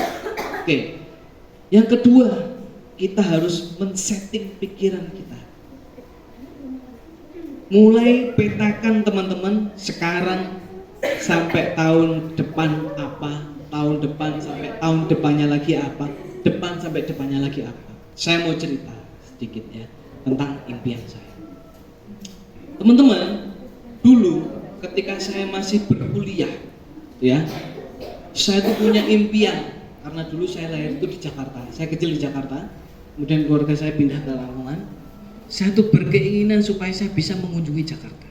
Oke. Yang kedua, kita harus men-setting pikiran kita. Mulai petakan teman-teman sekarang sampai tahun depan apa, tahun depan sampai tahun depannya lagi apa, depan sampai depannya lagi apa. Saya mau cerita sedikit ya tentang impian saya. Teman-teman, dulu ketika saya masih berkuliah ya, saya tuh punya impian karena dulu saya lahir itu di Jakarta. Saya kecil di Jakarta, kemudian keluarga saya pindah ke Lamongan. Saya tuh berkeinginan supaya saya bisa mengunjungi Jakarta.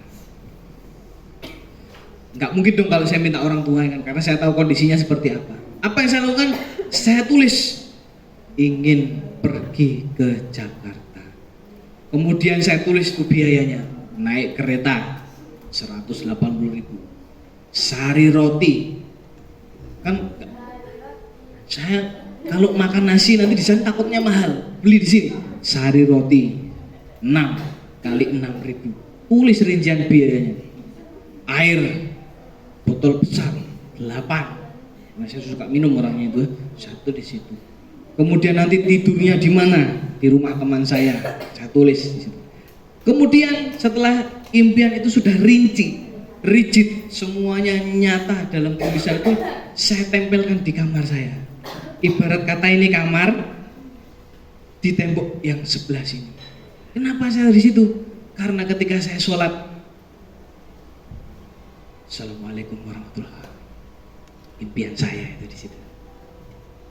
Nggak mungkin dong kalau saya minta orang tua kan, karena saya tahu kondisinya seperti apa. Apa yang saya lakukan? Saya tulis ingin pergi ke Jakarta. Kemudian saya tulis itu biayanya, naik kereta 180.000, sehari roti. Kan saya kalau makan nasi nanti di sana takutnya mahal, beli di sini. Sehari roti 6 kali 6.000. Tulis rincian biayanya. Air botol besar 8. Nah, saya suka minum orangnya itu, 1 di situ. Kemudian nanti tidurnya di mana? Di rumah teman saya tulis di situ. Kemudian setelah impian itu sudah rinci, rigid, semuanya nyata dalam tulisan itu, saya tempelkan di kamar saya. Ibarat kata ini kamar, di tembok yang sebelah sini. Kenapa saya di situ? Karena ketika saya sholat, Assalamualaikum warahmatullahi wabarakatuh, impian saya itu di situ.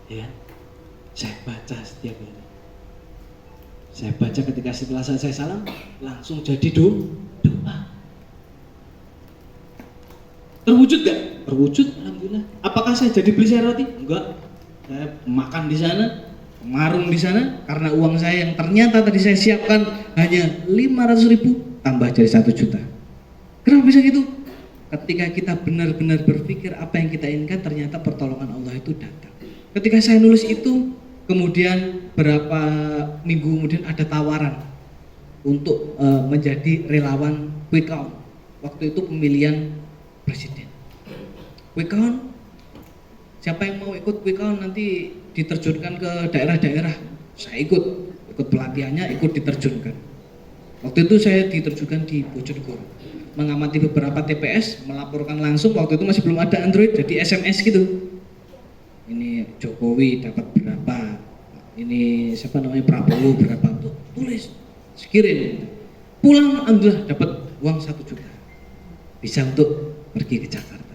Ya, saya baca setiap hari. Saya baca ketika setelah saya salam, langsung jadi doa. Terwujud gak? Terwujud, alhamdulillah. Apakah saya jadi beli saya roti? Enggak. Saya makan di sana, marung di sana, karena uang saya yang ternyata tadi saya siapkan hanya 500.000 tambah jadi 1 juta. Kenapa bisa gitu? Ketika kita benar-benar berpikir apa yang kita inginkan, ternyata pertolongan Allah itu datang. Ketika saya nulis itu, kemudian berapa minggu kemudian ada tawaran untuk menjadi relawan quick count. Waktu itu pemilihan presiden. Quick count, siapa yang mau ikut quick count nanti diterjunkan ke daerah-daerah. Saya ikut pelatihannya, ikut diterjunkan. Waktu itu saya diterjunkan di Bojonegoro, mengamati beberapa TPS, melaporkan langsung. Waktu itu masih belum ada Android, jadi SMS gitu. Ini Jokowi dapat berapa, ini siapa namanya Prabowo berapa, tuh tulis, kirim. Pulang alhamdulillah dapat uang 1 juta, bisa untuk pergi ke Jakarta.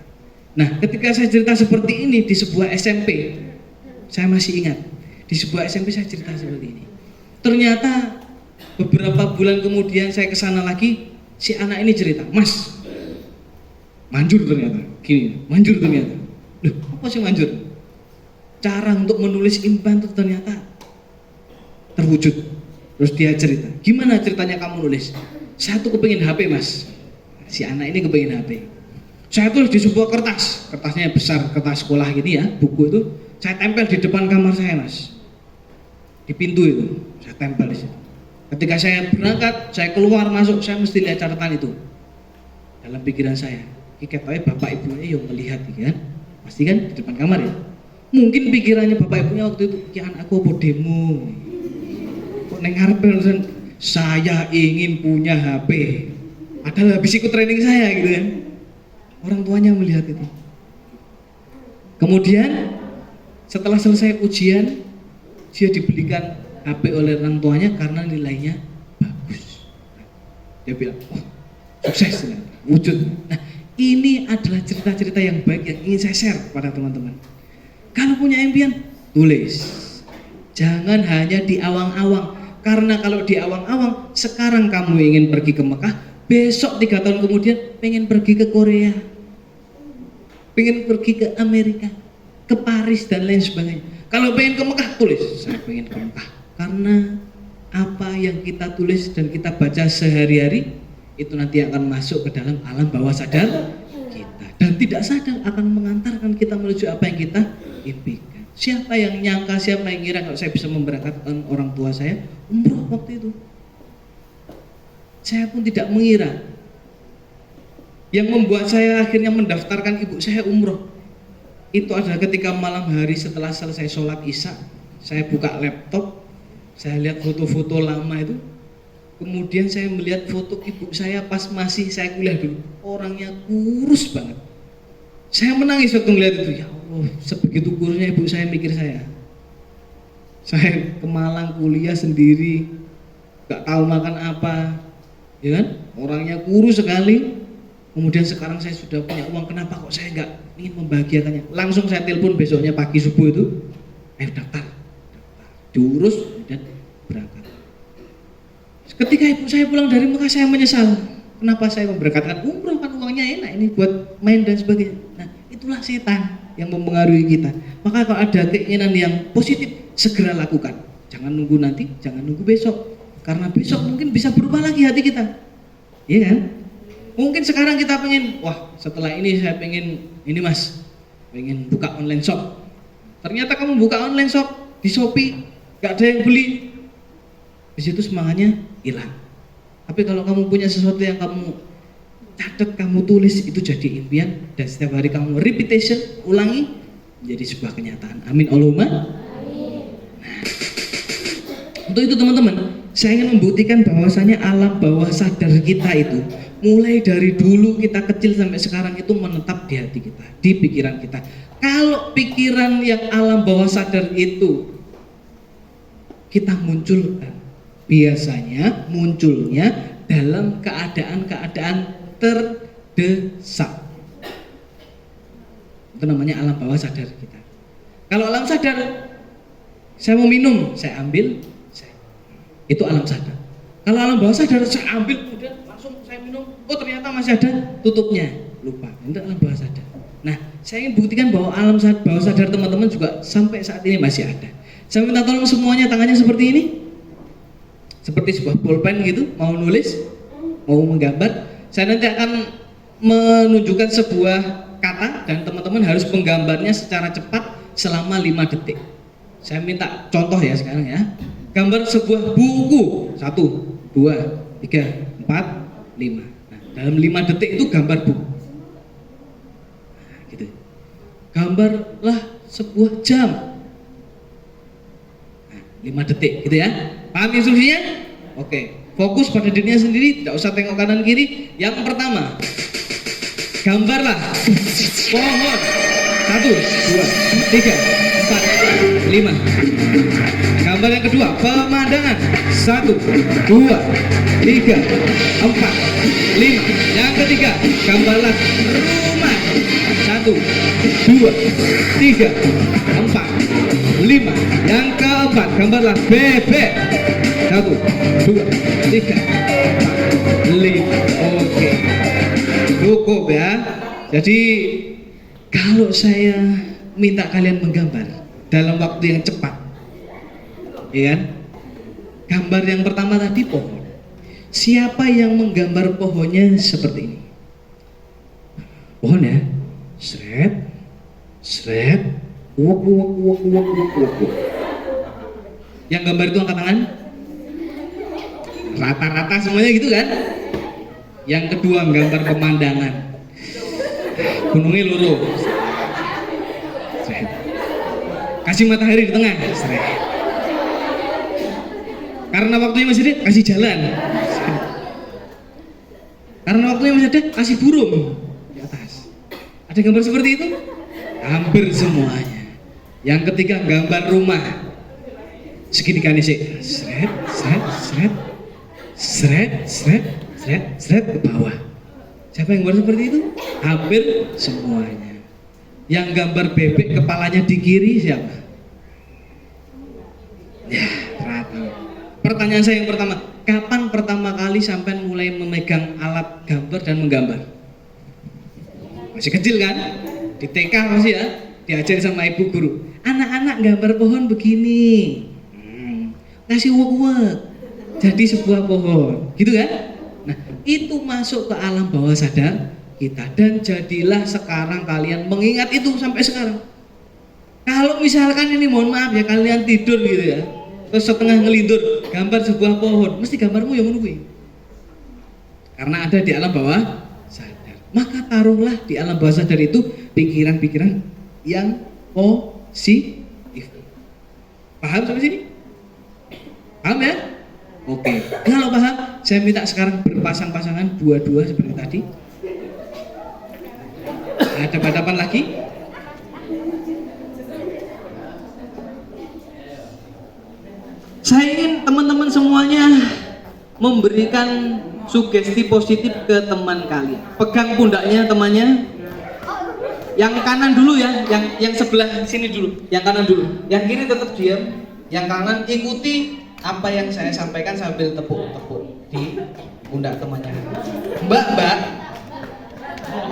Nah, ketika saya cerita seperti ini di sebuah SMP, saya masih ingat di sebuah SMP saya cerita seperti ini. Ternyata beberapa bulan kemudian saya kesana lagi, si anak ini cerita, "Mas, manjur ternyata." Gini, manjur ternyata. Loh, apa sih manjur? Cara untuk menulis impian itu ternyata terwujud. Terus dia cerita, "Gimana ceritanya kamu nulis?" "Saya tuh kepengin HP, Mas." Si anak ini kepengin HP. Saya tulis di sebuah kertas, kertasnya besar, kertas sekolah gini ya, buku itu. Saya tempel di depan kamar saya, Mas. Di pintu itu, saya tempel di situ. Ketika saya berangkat, saya keluar masuk, saya mesti lihat catatan itu. Dalam pikiran saya, ini katanya bapak ibunya yang melihat, kan? Pasti kan di depan kamar ya. Mungkin pikirannya bapak ibunya waktu itu, ya anakku apa demo? Kok neng ngarepe nulisan saya ingin punya HP. Padahal habis ikut training saya gitu kan. Orang tuanya melihat itu. Kemudian setelah selesai ujian, dia dibelikan HP oleh orang tuanya karena nilainya bagus. Dia bilang, wah sukses, wujud. Nah, ini adalah cerita-cerita yang baik yang ingin saya share kepada teman-teman. Kalau punya impian, tulis. Jangan hanya di awang-awang. Karena kalau di awang-awang, sekarang kamu ingin pergi ke Mekah, besok 3 tahun kemudian pengen pergi ke Korea, pengen pergi ke Amerika, ke Paris dan lain sebagainya. Kalau pengen ke Mekah, tulis saya pengen ke Mekah. Karena apa yang kita tulis dan kita baca sehari-hari itu nanti akan masuk ke dalam alam bawah sadar kita, dan tidak sadar akan mengantarkan kita menuju apa yang kita impikan. Siapa yang nyangka, siapa yang ngira kalau saya bisa memberangkatkan orang tua saya umroh waktu itu? Saya pun tidak mengira. Yang membuat saya akhirnya mendaftarkan ibu saya umroh itu adalah ketika malam hari setelah selesai sholat isya, saya buka laptop, saya lihat foto-foto lama itu. Kemudian saya melihat foto ibu saya pas masih saya kuliah dulu, orangnya kurus banget. Saya menangis waktu melihat itu. Ya Allah, sebegitu kurusnya ibu saya, mikir saya. Saya ke Malang kuliah sendiri, gak tahu makan apa, ya kan? Orangnya kurus sekali. Kemudian sekarang saya sudah punya uang, kenapa kok saya gak ingin membahagiakannya? Langsung saya telepon besoknya pagi subuh itu, ayo daftar, diurus dan berangkat. Ketika ibu saya pulang dari Mekah, saya menyesal. Kenapa saya memberangkatkan umroh, kan uangnya enak ini buat main dan sebagainya. Nah, itulah setan yang mempengaruhi kita. Maka kalau ada keinginan yang positif, segera lakukan. Jangan nunggu nanti, jangan nunggu besok. Karena besok mungkin bisa berubah lagi hati kita. Iya kan? Mungkin sekarang kita pengen, wah setelah ini saya pengen, ini mas, pengen buka online shop. Ternyata kamu buka online shop di Shopee, gak ada yang beli. Di situ semangatnya hilang. Tapi kalau kamu punya sesuatu yang kamu catat, kamu tulis, itu jadi impian, dan setiap hari kamu repetition, ulangi, menjadi sebuah kenyataan. Amin Allahumma. Nah, untuk itu teman-teman, saya ingin membuktikan bahwasanya alam bawah sadar kita itu mulai dari dulu kita kecil sampai sekarang itu menetap di hati kita, di pikiran kita. Kalau pikiran yang alam bawah sadar itu kita munculkan, biasanya munculnya dalam keadaan-keadaan terdesak. Itu namanya alam bawah sadar kita. Kalau alam sadar, saya mau minum, saya ambil, itu alam sadar. Kalau alam bawah sadar, saya ambil, kemudian langsung saya minum, oh ternyata masih ada tutupnya, lupa. Itu alam bawah sadar. Nah, saya ingin buktikan bahwa alam bawah sadar teman-teman juga sampai saat ini masih ada. Saya minta tolong semuanya tangannya seperti ini, seperti sebuah pulpen gitu, mau nulis, mau menggambar. Saya nanti akan menunjukkan sebuah kata dan teman-teman harus menggambarnya secara cepat selama 5 detik. Saya minta contoh ya sekarang ya. Gambar sebuah buku, 1, 2, 3, 4, 5. Nah, dalam 5 detik itu gambar buku. Nah, gitu. Gambarlah sebuah jam. Nah, 5 detik gitu ya. Paham instruksinya? Oke. Fokus pada dirinya sendiri, tidak usah tengok kanan kiri. Yang pertama, gambarlah pohon. 1, 2, 3, 4, 5. Gambar yang kedua, pemandangan. 1, 2, 3, 4, 5. Yang ketiga, gambarlah rumah. 1, 2, 3, 4, 5. Yang keempat, gambarlah bebek. 1, 2, 3, 4, 5. Oke, cukup ya. Jadi kalau saya minta kalian menggambar dalam waktu yang cepat, ya kan? Gambar yang pertama tadi pohon. Siapa yang menggambar pohonnya seperti ini? Pohon ya, seret, seret, uwak, uwak, uwak, uwak, uwak, uwak. Yang gambar itu angkat tangan. Rata-rata semuanya gitu kan? Yang kedua gambar pemandangan. Gunungnya loro. kasih matahari di tengah, seret. Karena waktunya masih ada, kasih jalan, seret. Karena waktunya masih ada, kasih burung di atas. Ada gambar seperti itu? Hampir semuanya. Yang ketiga gambar rumah. Segitiga nih sih, seret, seret, seret, seret, seret, seret, seret ke bawah. Siapa yang gambar seperti itu? Hampir semuanya. Yang gambar bebek kepalanya di kiri siapa? Ya, rata. Pertanyaan saya yang pertama, kapan pertama kali sampai mulai memegang alat gambar dan menggambar? Masih kecil kan? Di TK masih ya, diajar sama ibu guru. Anak-anak gambar pohon begini, kasih uwek-uwek, jadi sebuah pohon, gitu kan? Nah, itu masuk ke alam bawah sadar kita dan jadilah sekarang kalian mengingat itu sampai sekarang. Kalau misalkan ini mohon maaf ya kalian tidur gitu ya, terus setengah ngelindur gambar sebuah pohon, mesti gambarmu yang menunggu. Karena ada di alam bawah sadar. Maka taruhlah di alam bawah sadar itu pikiran-pikiran yang positif. Paham sampai sini? Paham ya? Oke. Kalau paham, saya minta sekarang berpasang-pasangan dua-dua seperti tadi. Hadapan-hadapan lagi. Saya ingin teman-teman semuanya memberikan sugesti positif ke teman kalian. Pegang pundaknya temannya. Yang kanan dulu ya, yang sebelah sini dulu. Yang kanan dulu. Yang kiri tetap diam. Yang kanan ikuti apa yang saya sampaikan sambil tepuk-tepuk di pundak temannya. Mbak,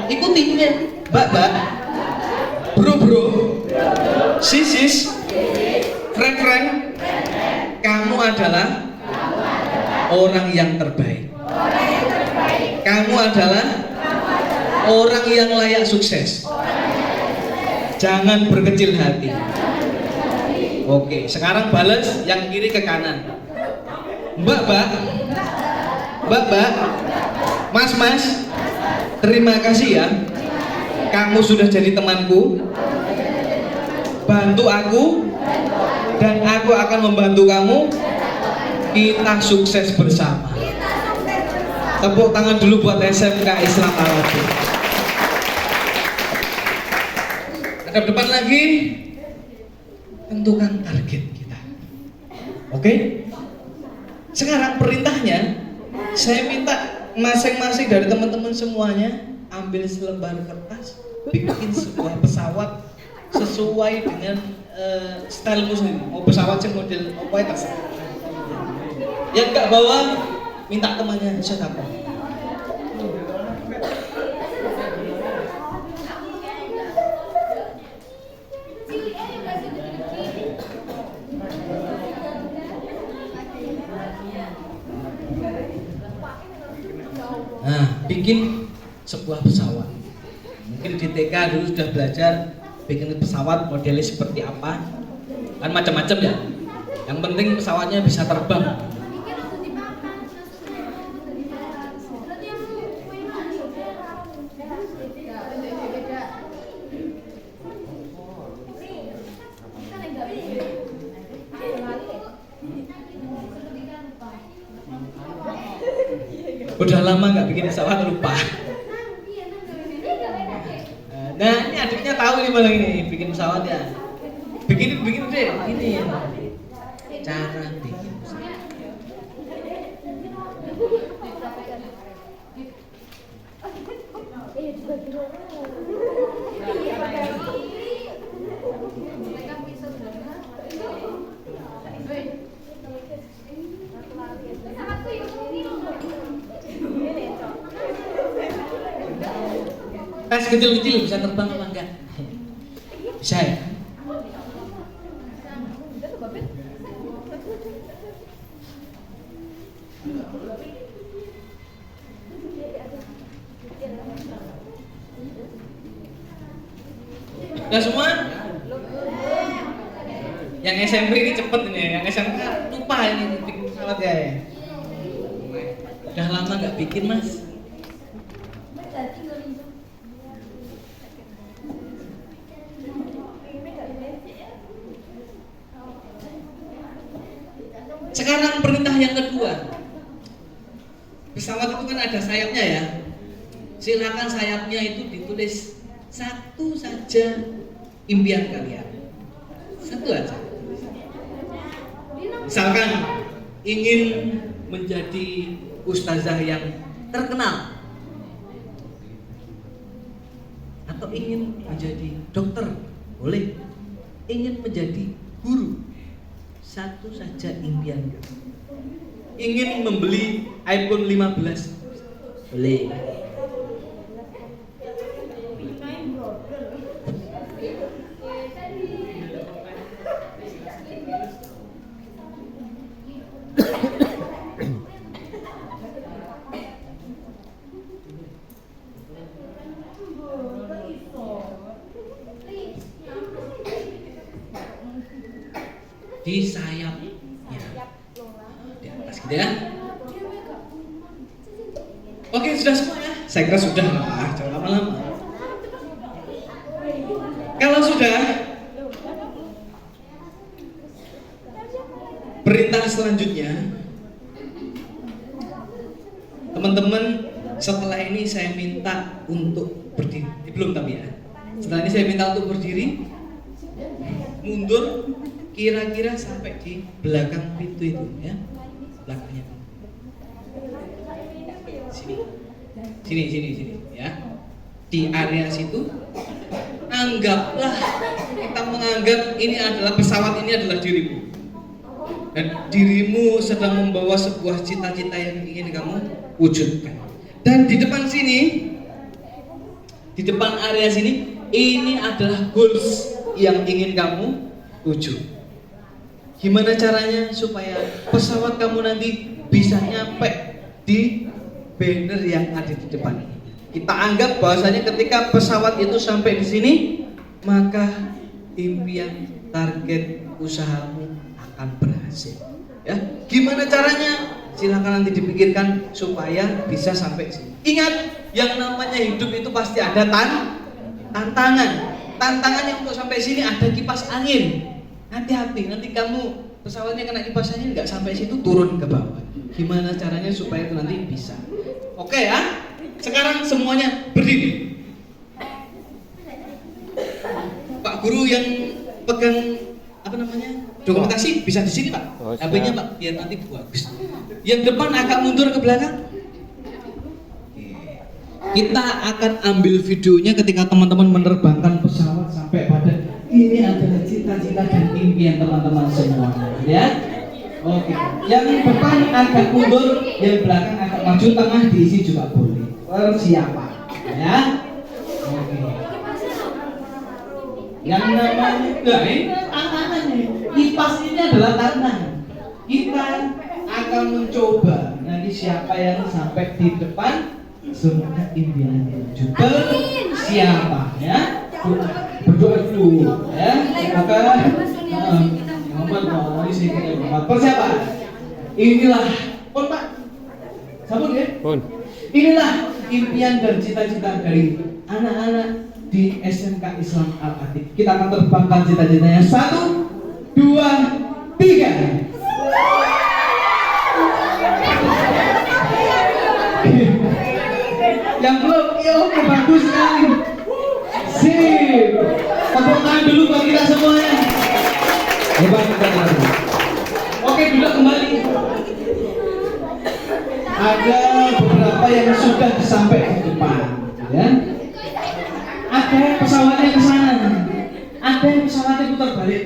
ikuti ya. Mbak, bro, sis, friend, kamu adalah orang yang terbaik. Kamu adalah orang yang layak sukses. Jangan berkecil hati. Oke, sekarang balas yang kiri ke kanan. Mbak, Mas, terima kasih ya. Kamu sudah jadi temanku. Bantu aku dan aku akan membantu kamu. Kita sukses bersama. Tepuk tangan dulu buat SMK Islam Al-Adil. Hadap depan lagi. Tentukan target kita. Oke? Sekarang perintahnya, saya minta masing-masing dari teman-teman semuanya ambil selembar kertas, bikin sebuah pesawat sesuai dengan stylemu sendiri. Mau pesawat sih model apa ya terserah. Yang nggak bawa, minta temannya siapa? Nah, bikin sebuah pesawat. Mungkin di TK dulu sudah belajar bikin pesawat modelnya seperti apa. Kan macam-macam ya. Yang penting pesawatnya bisa terbang. Udah lama nggak bikin pesawat, lupa. Nah, ini adiknya tahu nih malah ini bikin pesawat ya. Bikin deh, ini cara bikin pesawat. Tes kecil-kecil bisa terbang apa enggak? Bisa ya? Udah semua? Yang SMP ini cepet ini, yang SMK lupa ini bikin pesawat ya. Udah lama nggak bikin mas. pesawat itu kan ada sayapnya ya. Silakan sayapnya itu ditulis satu saja impian kalian. Satu aja. Misalkan ingin menjadi ustazah yang terkenal, atau ingin menjadi dokter, boleh. Ingin menjadi guru, satu saja impian. Ingin membeli iPhone 15, boleh. Di sayap ya, di atas gitu ya. Oke, sudah semua ya? Saya kira sudah lah, jangan lama-lama. Kalau sudah, perintah selanjutnya, teman-teman, setelah ini saya minta untuk berdiri. Belum tapi ya. Setelah ini saya minta untuk berdiri, mundur, kira-kira sampai di belakang pintu itu ya, belakangnya. Sini ya. Di area situ, anggaplah, kita menganggap ini adalah pesawat, ini adalah dirimu. Dan dirimu sedang membawa sebuah cita-cita yang ingin kamu wujudkan. Dan di depan sini, di depan area sini, ini adalah goals yang ingin kamu tuju. Gimana caranya supaya pesawat kamu nanti bisa nyampe di banner yang ada di depan ini? Kita anggap bahwasanya ketika pesawat itu sampai di sini, maka impian, target usahamu akan berhasil. Ya, gimana caranya? Silakan nanti dipikirkan supaya bisa sampai sini. Ingat, yang namanya hidup itu pasti ada tantangan. Tantangannya untuk sampai sini ada kipas angin. Hati-hati, nanti kamu pesawatnya kena kipas angin nggak sampai situ, turun ke bawah. Gimana caranya supaya itu nanti bisa? Oke ya, sekarang semuanya berdiri. Pak Guru yang pegang apa namanya dokumentasi bisa di sini Pak. HP-nya Pak, biar nanti bagus. Yang depan agak mundur ke belakang. Kita akan ambil videonya ketika teman-teman menerbangkan pesawat sampai pada ini adalah cita-cita dan impian teman-teman semua, ya. Oke. Yang depan agak mundur, yang belakang agak maju, tengah diisi juga boleh. Persiapan, ya. Oke. Yang namanya ini tantangan nih. Kipas ini adalah tantangan. Kita akan mencoba nanti siapa yang sampai di depan. Semoga impiannya juga siapa ya, berdoa dulu ya, semoga Muhammad persiapan. Inilah pun Pak sabun ya, inilah impian dan cita-cita dari anak-anak di SMK Islam Al-Atik. Kita akan terbangkan cita-citanya 1, 2, 3. Yang belum, ya oke, bagus sekali. Sip. Tepuk tangan dulu buat kita semuanya. Hebat banget. Oke, duduk kembali. Ada beberapa yang sudah sampai di depan, ya. Ada yang pesawatnya ke sana, ada yang pesawatnya putar balik.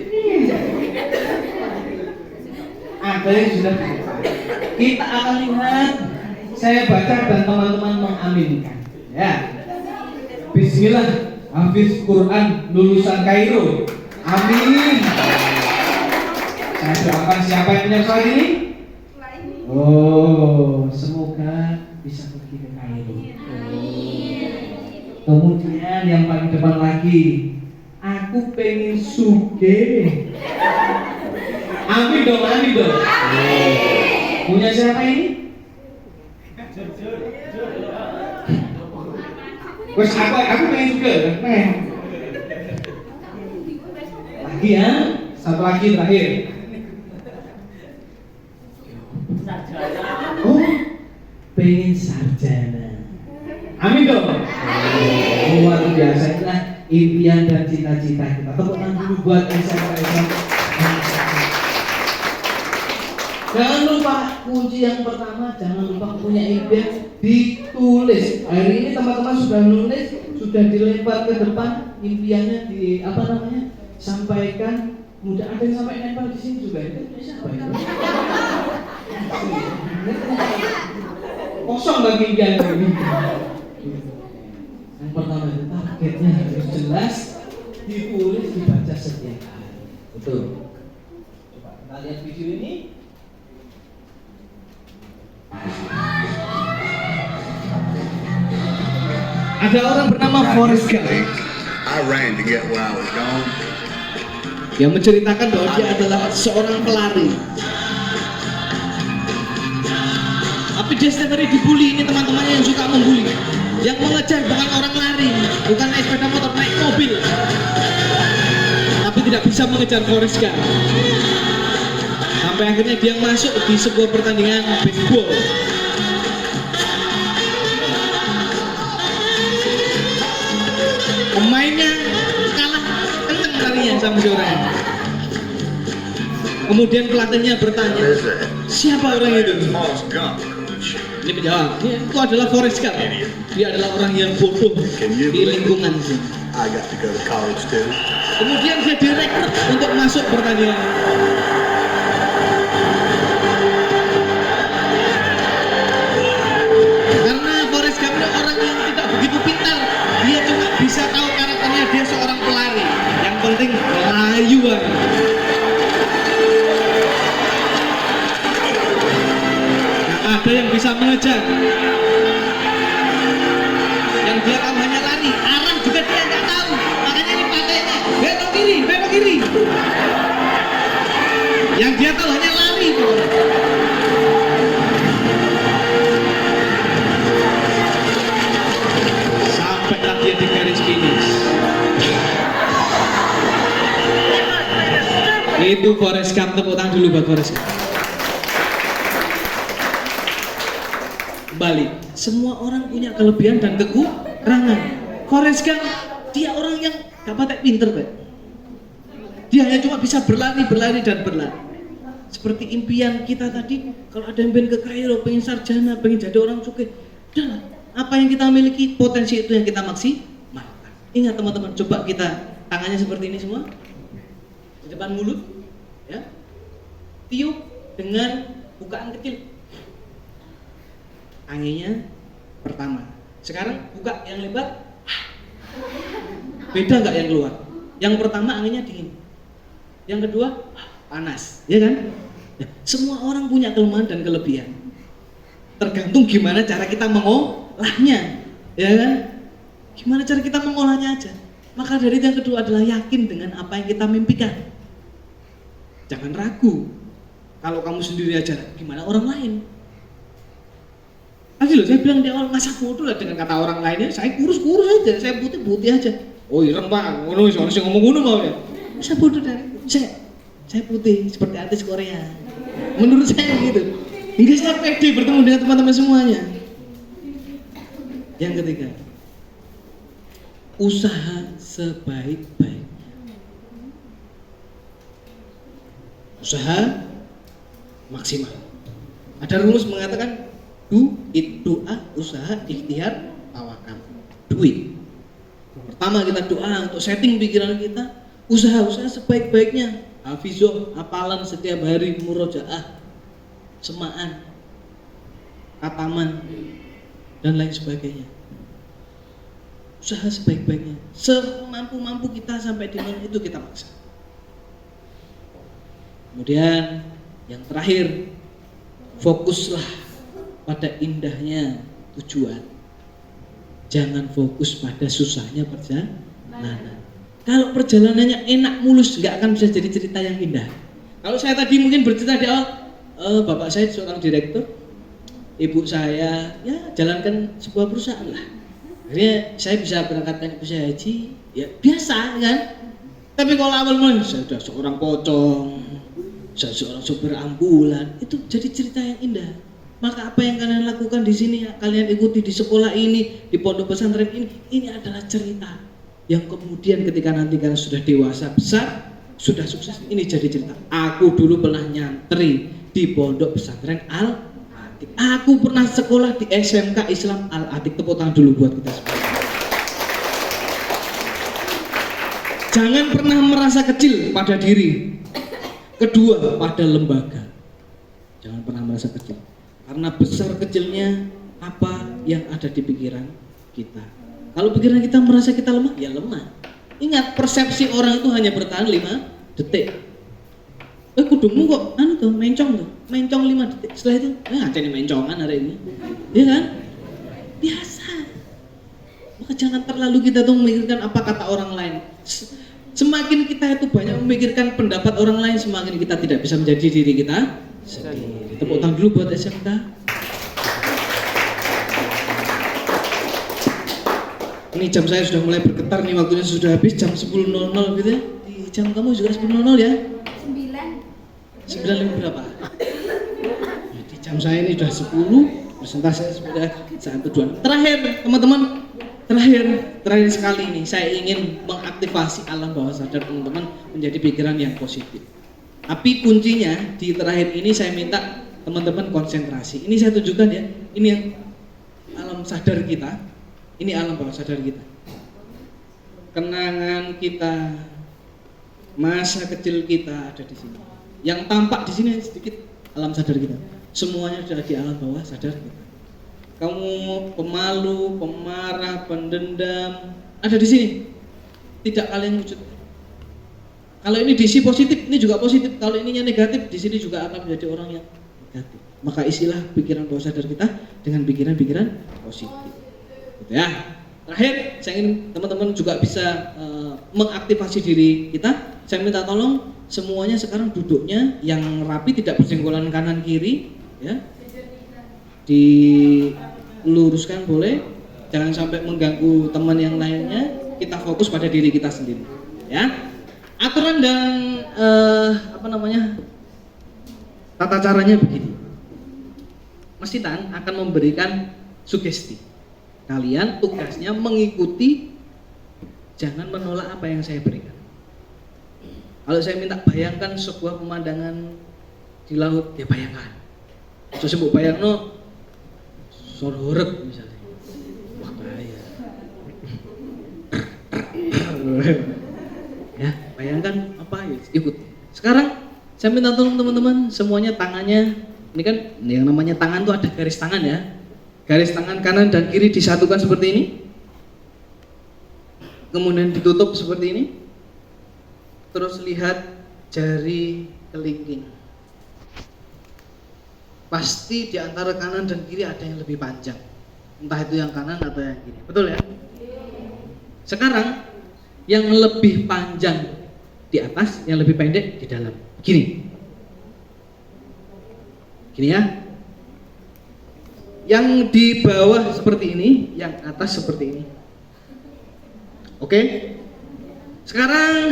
Ada yang sudah di depan. Kita akan lihat. Saya baca dan teman-teman mengaminkan. Ya. Bismillah, hafiz Quran lulusan Kairo. Amin. Saya doakan siapa yang punya pesawat ini? Oh, semoga bisa pergi ke Kairo. Kemudian yang paling depan lagi, aku pengen sugih. Amin dong, amin dong. Punya siapa ini? Wes aku pengen juga, pengen. Lagi ya, satu lagi terakhir. Oh, pengen sarjana. Amin dong. Luar biasa, itulah impian dan cita-cita kita. Tepuk tangan dulu buat SMK. Jangan lupa kunci yang pertama, jangan lupa punya impian ditulis. Hari ini teman-teman sudah nulis, sudah dilempar ke depan impiannya di sampaikan. Mudah ada yang sampai nempel di sini juga itu siapa itu? Kosong lagi impian ini. Yang pertama itu targetnya harus jelas, ditulis, dibaca setiap hari. Betul. Coba kita lihat video ini. Ada orang bernama Forrest Gump. I ran to get where I was going. Yang menceritakan bahwa dia adalah seorang pelari. Tapi dia setiap hari dibully, ini teman-temannya yang suka membuli. Yang mengejar bukan orang lari, bukan naik sepeda motor, naik mobil. Tapi tidak bisa mengejar Forrest Gump. Sampai akhirnya dia masuk di sebuah pertandingan baseball. Pemainnya kalah kenceng larinya sama si orang. Kemudian pelatihnya bertanya, siapa orang itu? Forrest Gump. Ini menjawab, itu adalah Forrest Gump. Dia adalah orang yang bodoh di lingkungan sini. I got to go to college too. Kemudian dia direkrut untuk masuk pertandingan. Karena Forrest Gump itu orang yang tidak begitu pintar, dia cuma bisa tahu karakternya dia seorang pelari. Yang penting layu aja. Ada yang bisa mengejar. Yang dia tahu hanya lari, arah juga dia nggak tahu. Makanya ini pakainya belok kiri, belok kiri. Yang dia tahu hanya lari. Sampailah dia di garis finish. Itu Forrest Gump, tepuk tangan dulu buat Forrest Gump. Balik, semua orang punya kelebihan dan kekurangan. Forrest Gump, dia orang yang gak patek pinter, Pak. Dia hanya cuma bisa berlari dan berlari. Seperti impian kita tadi, kalau ada yang pengen ke Kairo, pengen sarjana, pengen jadi orang sukses, udahlah, apa yang kita miliki, potensi itu yang kita maksimalkan. Ingat teman-teman, coba kita tangannya seperti ini semua, di depan mulut, ya, tiup dengan bukaan kecil. Anginnya pertama. Sekarang buka yang lebar. Beda nggak yang keluar? Yang pertama anginnya dingin. Yang kedua panas, ya kan? Ya, semua orang punya kelemahan dan kelebihan. Tergantung gimana cara kita mengolahnya, ya kan? Gimana cara kita mengolahnya aja. Maka dari itu yang kedua adalah yakin dengan apa yang kita mimpikan. Jangan ragu. Kalau kamu sendiri aja, gimana orang lain? Lagi loh, saya bilang di awal masa bodoh lah dengan kata orang lainnya, saya kurus aja, saya putih aja. Oh ireng pak, ngono soalnya saya ngomong ngono mau ya. Masa bodoh dari saya putih seperti artis Korea. Menurut saya gitu. Hingga saya pede bertemu dengan teman-teman semuanya. Yang ketiga, usaha sebaik-baik. Usaha maksimal. Ada rumus mengatakan doa, usaha, ikhtiar, tawakal. Duit. Pertama kita doa untuk setting pikiran kita, usaha sebaik-baiknya. Hafizoh, hafalan setiap hari, murojaah, semaan, kataman, dan lain sebagainya. Usaha sebaik-baiknya. Semampu-mampu kita sampai di mana itu kita paksa. Kemudian yang terakhir, fokuslah pada indahnya tujuan. Jangan fokus pada susahnya perjalanan. Kalau perjalanannya enak mulus, nggak akan bisa jadi cerita yang indah. Kalau saya tadi mungkin bercerita di awal, bapak saya seorang direktur, ibu saya ya jalankan sebuah perusahaan lah. Akhirnya saya bisa berangkatkan ibu saya haji, ya biasa kan. Tapi kalau awal mulai saya sudah seorang pocong, saya seorang sopir ambulan, itu jadi cerita yang indah. Maka apa yang kalian lakukan di sini, kalian ikuti di sekolah ini, di pondok pesantren ini adalah cerita yang kemudian ketika nanti kalian sudah dewasa besar, sudah sukses, ini jadi cerita. Aku dulu pernah nyantri di pondok pesantren Al-Atik. Aku pernah sekolah di SMK Islam Al-Atik. Tepuk tangan dulu buat kita semua. Jangan pernah merasa kecil pada diri. Kedua, pada lembaga. Jangan pernah merasa kecil. Karena besar kecilnya apa yang ada di pikiran kita. Kalau pikiran kita merasa kita lemah, ya lemah. Ingat, persepsi orang itu hanya bertahan 5 detik. Kudungmu kok tuh mencong 5 detik. Setelah itu ngaceni mencongan hari ini. Iya kan? Biasa. Maka jangan terlalu kita tuh memikirkan apa kata orang lain. Semakin kita itu banyak memikirkan pendapat orang lain, semakin kita tidak bisa menjadi diri kita sendiri. Tepuk tangan dulu buat SMK. Ini jam saya sudah mulai bergetar nih, waktunya sudah habis, jam 10.00 gitu ya. Di jam kamu juga 10.00 ya? 9 berapa? Di jam saya ini sudah 10, presentasi sudah 1, 2. Terakhir teman-teman, terakhir sekali ini saya ingin mengaktifasi alam bawah sadar teman-teman menjadi pikiran yang positif. Tapi kuncinya di terakhir ini saya minta teman-teman konsentrasi. Ini saya tunjukkan ya, ini yang alam sadar kita. Ini alam bawah sadar kita. Kenangan kita, masa kecil kita ada di sini. Yang tampak di sini sedikit alam sadar kita. Semuanya sudah di alam bawah sadar kita. Kamu pemalu, pemarah, pendendam ada di sini. Tidak kalian wujud. Kalau ini diisi positif, ini juga positif. Kalau ininya negatif, di sini juga akan menjadi orang yang negatif. Maka isilah pikiran bawah sadar kita dengan pikiran-pikiran positif. Gitu ya. Terakhir, saya ingin teman-teman juga bisa mengaktifasi diri kita. Saya minta tolong semuanya sekarang duduknya yang rapi, tidak bersenggolan kanan kiri, ya. Diluruskan boleh, jangan sampai mengganggu teman yang lainnya. Kita fokus pada diri kita sendiri, ya. Aturan dan tata caranya begini. Mas Titan akan memberikan sugesti. Kalian tugasnya mengikuti, jangan menolak apa yang saya berikan. Kalau saya minta bayangkan sebuah pemandangan di laut, ya bayangkan. So sebut bayangno sororek misalnya. Wah bahaya. Ya, bayangkan apa ya, ikut. Sekarang saya minta tolong teman-teman semuanya tangannya, ini kan yang namanya tangan tuh ada garis tangan ya. Garis tangan kanan dan kiri disatukan seperti ini. Kemudian ditutup seperti ini. Terus lihat jari kelingking. Pasti di antara kanan dan kiri ada yang lebih panjang. Entah itu yang kanan atau yang kiri. Betul ya? Sekarang yang lebih panjang di atas, yang lebih pendek di dalam. Gini. Gini ya. Yang di bawah seperti ini, yang atas seperti ini. Oke? Sekarang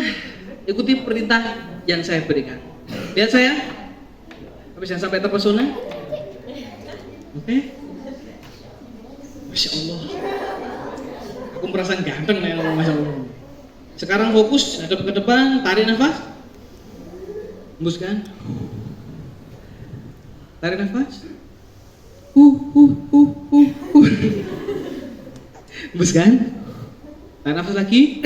ikuti perintah yang saya berikan. Lihat saya. Tapi jangan sampai terpesona. Oke? Masya Allah. Aku merasa ganteng nih ngomong Masya Allah. Sekarang fokus, hadap ke depan, tarik nafas. Hembuskan. Tarik nafas. Hembuskan. Tarik nafas lagi.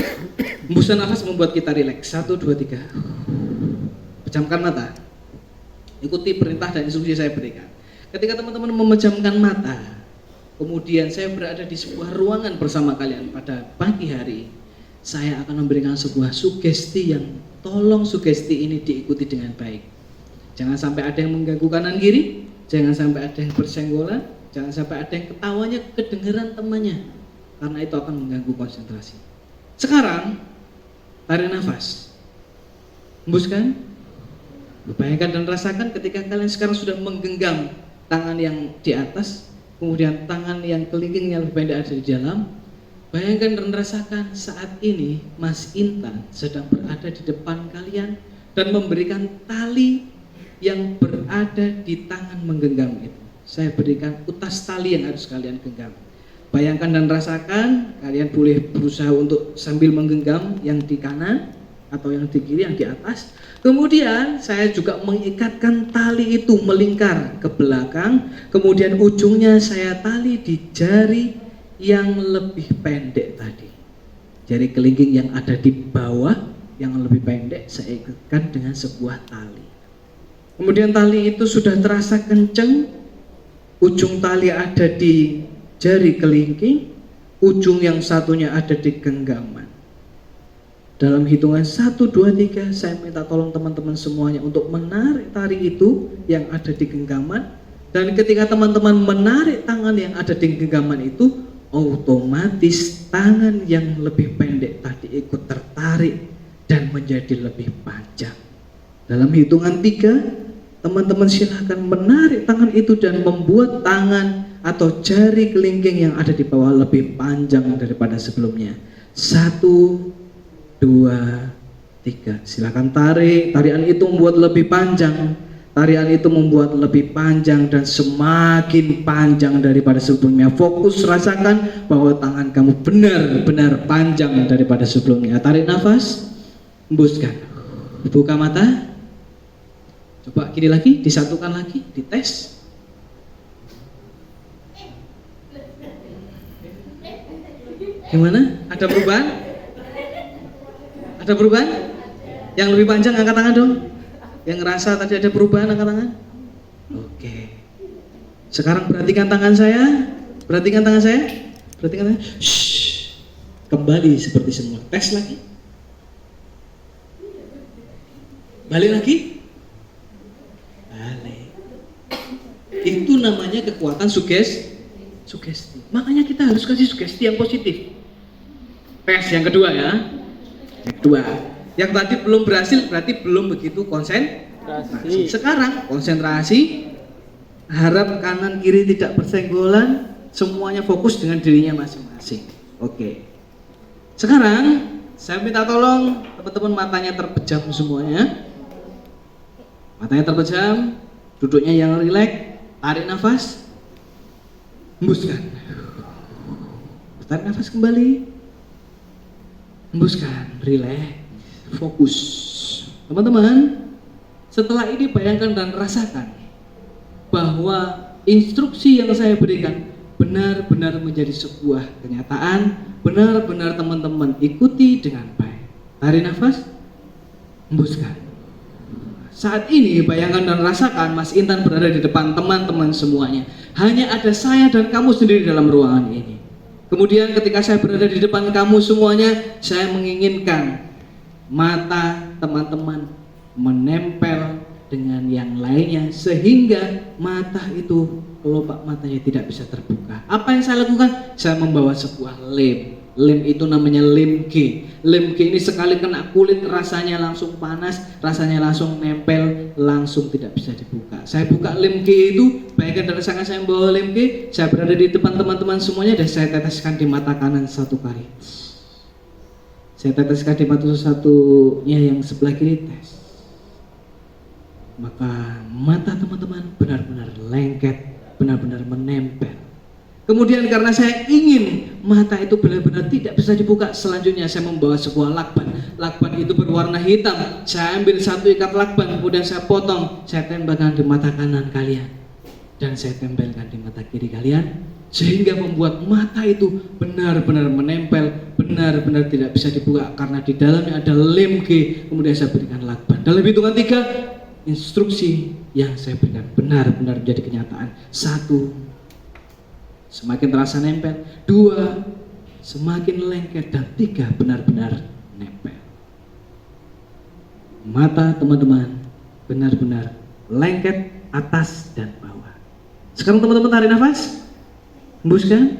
Hembuskan nafas membuat kita rileks. 1, 2, 3. Pejamkan mata. Ikuti perintah dan instruksi saya berikan. Ketika teman-teman memejamkan mata, kemudian saya berada di sebuah ruangan bersama kalian pada pagi hari, saya akan memberikan sebuah sugesti yang tolong sugesti ini diikuti dengan baik. Jangan sampai ada yang mengganggu kanan kiri. Jangan sampai ada yang bersenggolan, jangan sampai ada yang ketawanya kedengeran temannya, karena itu akan mengganggu konsentrasi. Sekarang tarik nafas, hembuskan. Bayangkan dan rasakan ketika kalian sekarang sudah menggenggam tangan yang di atas, kemudian tangan yang kelingking yang lebih pendek ada di dalam. Bayangkan dan rasakan saat ini Mas Intan sedang berada di depan kalian dan memberikan tali yang berada di tangan menggenggam itu. saya berikan utas tali yang harus kalian genggam. Bayangkan dan rasakan, kalian boleh berusaha untuk sambil menggenggam yang di kanan atau yang di kiri, yang di atas. Kemudian saya juga mengikatkan tali itu melingkar ke belakang. Kemudian ujungnya saya tali di jari yang lebih pendek tadi. Jari kelingking yang ada di bawah yang lebih pendek saya ikatkan dengan sebuah tali. Kemudian tali itu sudah terasa kenceng. Ujung tali ada di jari kelingking, ujung yang satunya ada di genggaman. Dalam hitungan 1, 2, 3 saya minta tolong teman-teman semuanya untuk menarik tali itu yang ada di genggaman. Dan ketika teman-teman menarik tangan yang ada di genggaman itu, otomatis tangan yang lebih pendek tadi ikut tertarik dan menjadi lebih panjang. Dalam hitungan 3, teman-teman silahkan menarik tangan itu dan membuat tangan atau jari kelingking yang ada di bawah lebih panjang daripada sebelumnya. 1, 2, 3. Silakan tarik. Tarian itu membuat lebih panjang. Tarian itu membuat lebih panjang dan semakin panjang daripada sebelumnya. Fokus, rasakan bahwa tangan kamu benar-benar panjang daripada sebelumnya. Tarik nafas, hembuskan. Buka mata. Coba kiri lagi, disatukan lagi, dites. Gimana? Ada perubahan? Ada perubahan? Yang lebih panjang angkat tangan dong. Yang ngerasa tadi ada perubahan angkat tangan. Oke. Sekarang perhatikan tangan saya. Perhatikan tangan saya. Perhatikan tangan. Shhh. Kembali seperti semula. Tes lagi. Balik lagi. Balik. Itu namanya kekuatan sugesti. Makanya kita harus kasih sugesti yang positif. Tes yang kedua ya. Yang kedua. Yang tadi belum berhasil berarti belum begitu konsentrasi. Sekarang konsentrasi. Harap kanan kiri tidak bersenggolan. Semuanya fokus dengan dirinya masing-masing. Oke. Sekarang saya minta tolong teman-teman matanya terpejam semuanya. Matanya terpejam. Duduknya yang rileks. Tarik nafas. Hembuskan. Tarik nafas kembali. Hembuskan. Rileks. Fokus. Teman-teman, setelah ini bayangkan dan rasakan bahwa instruksi yang saya berikan benar-benar menjadi sebuah kenyataan. Benar-benar teman-teman ikuti dengan baik. Tarik nafas. Hembuskan. Saat ini bayangkan dan rasakan Mas Intan berada di depan teman-teman semuanya. Hanya ada saya dan kamu sendiri dalam ruangan ini. Kemudian ketika saya berada di depan kamu semuanya, saya menginginkan mata teman-teman menempel dengan yang lainnya sehingga mata itu, kelopak matanya tidak bisa terbuka. Apa yang saya lakukan? Saya membawa sebuah lem. Lem itu namanya lem G. Lem G ini sekali kena kulit rasanya langsung panas, rasanya langsung nempel, langsung tidak bisa dibuka. Saya buka lem G itu, bayangkan dari sana saya membawa lem G, saya berada di depan teman-teman semuanya dan saya teteskan di mata kanan 1 kali. Saya teteskan di mata satunya yang sebelah kiri, tes. Maka mata teman-teman benar-benar lengket, benar-benar menempel. Kemudian karena saya ingin mata itu benar-benar tidak bisa dibuka, selanjutnya saya membawa sebuah lakban. Lakban itu berwarna hitam. Saya ambil 1 ikat lakban, kemudian saya potong, saya tempelkan di mata kanan kalian dan saya tempelkan di mata kiri kalian, sehingga membuat mata itu benar-benar menempel, benar-benar tidak bisa dibuka karena di dalamnya ada lem G. Kemudian saya berikan lakban. Dalam hitungan 3, instruksi yang saya berikan benar-benar menjadi kenyataan. 1, semakin terasa nempel. 2, semakin lengket. Dan 3, benar-benar nempel. Mata teman-teman benar-benar lengket atas dan bawah. Sekarang teman-teman tarik nafas. Hembuskan.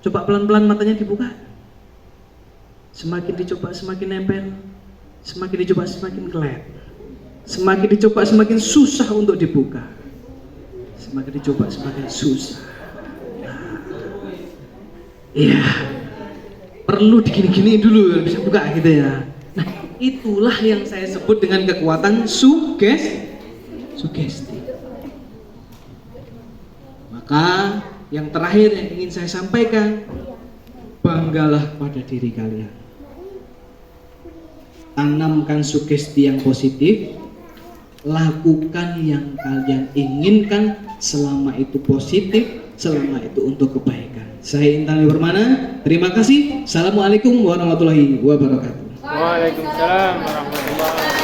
Coba pelan-pelan matanya dibuka. Semakin dicoba semakin nempel. Semakin dicoba semakin kelet. Semakin dicoba semakin susah untuk dibuka. Semakin dicoba semakin susah. Iya, perlu digini-gini dulu bisa buka gitu ya. Nah, itulah yang saya sebut dengan kekuatan sugesti. Maka yang terakhir yang ingin saya sampaikan, banggalah pada diri kalian. Tanamkan sugesti yang positif, lakukan yang kalian inginkan selama itu positif, selama itu untuk kebaikan. Saya Intan Permana, terima kasih. Assalamualaikum warahmatullahi wabarakatuh. Waalaikumsalam warahmatullahi wabarakatuh.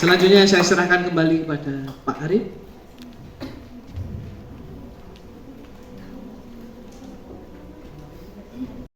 Selanjutnya saya serahkan kembali kepada Pak Arif.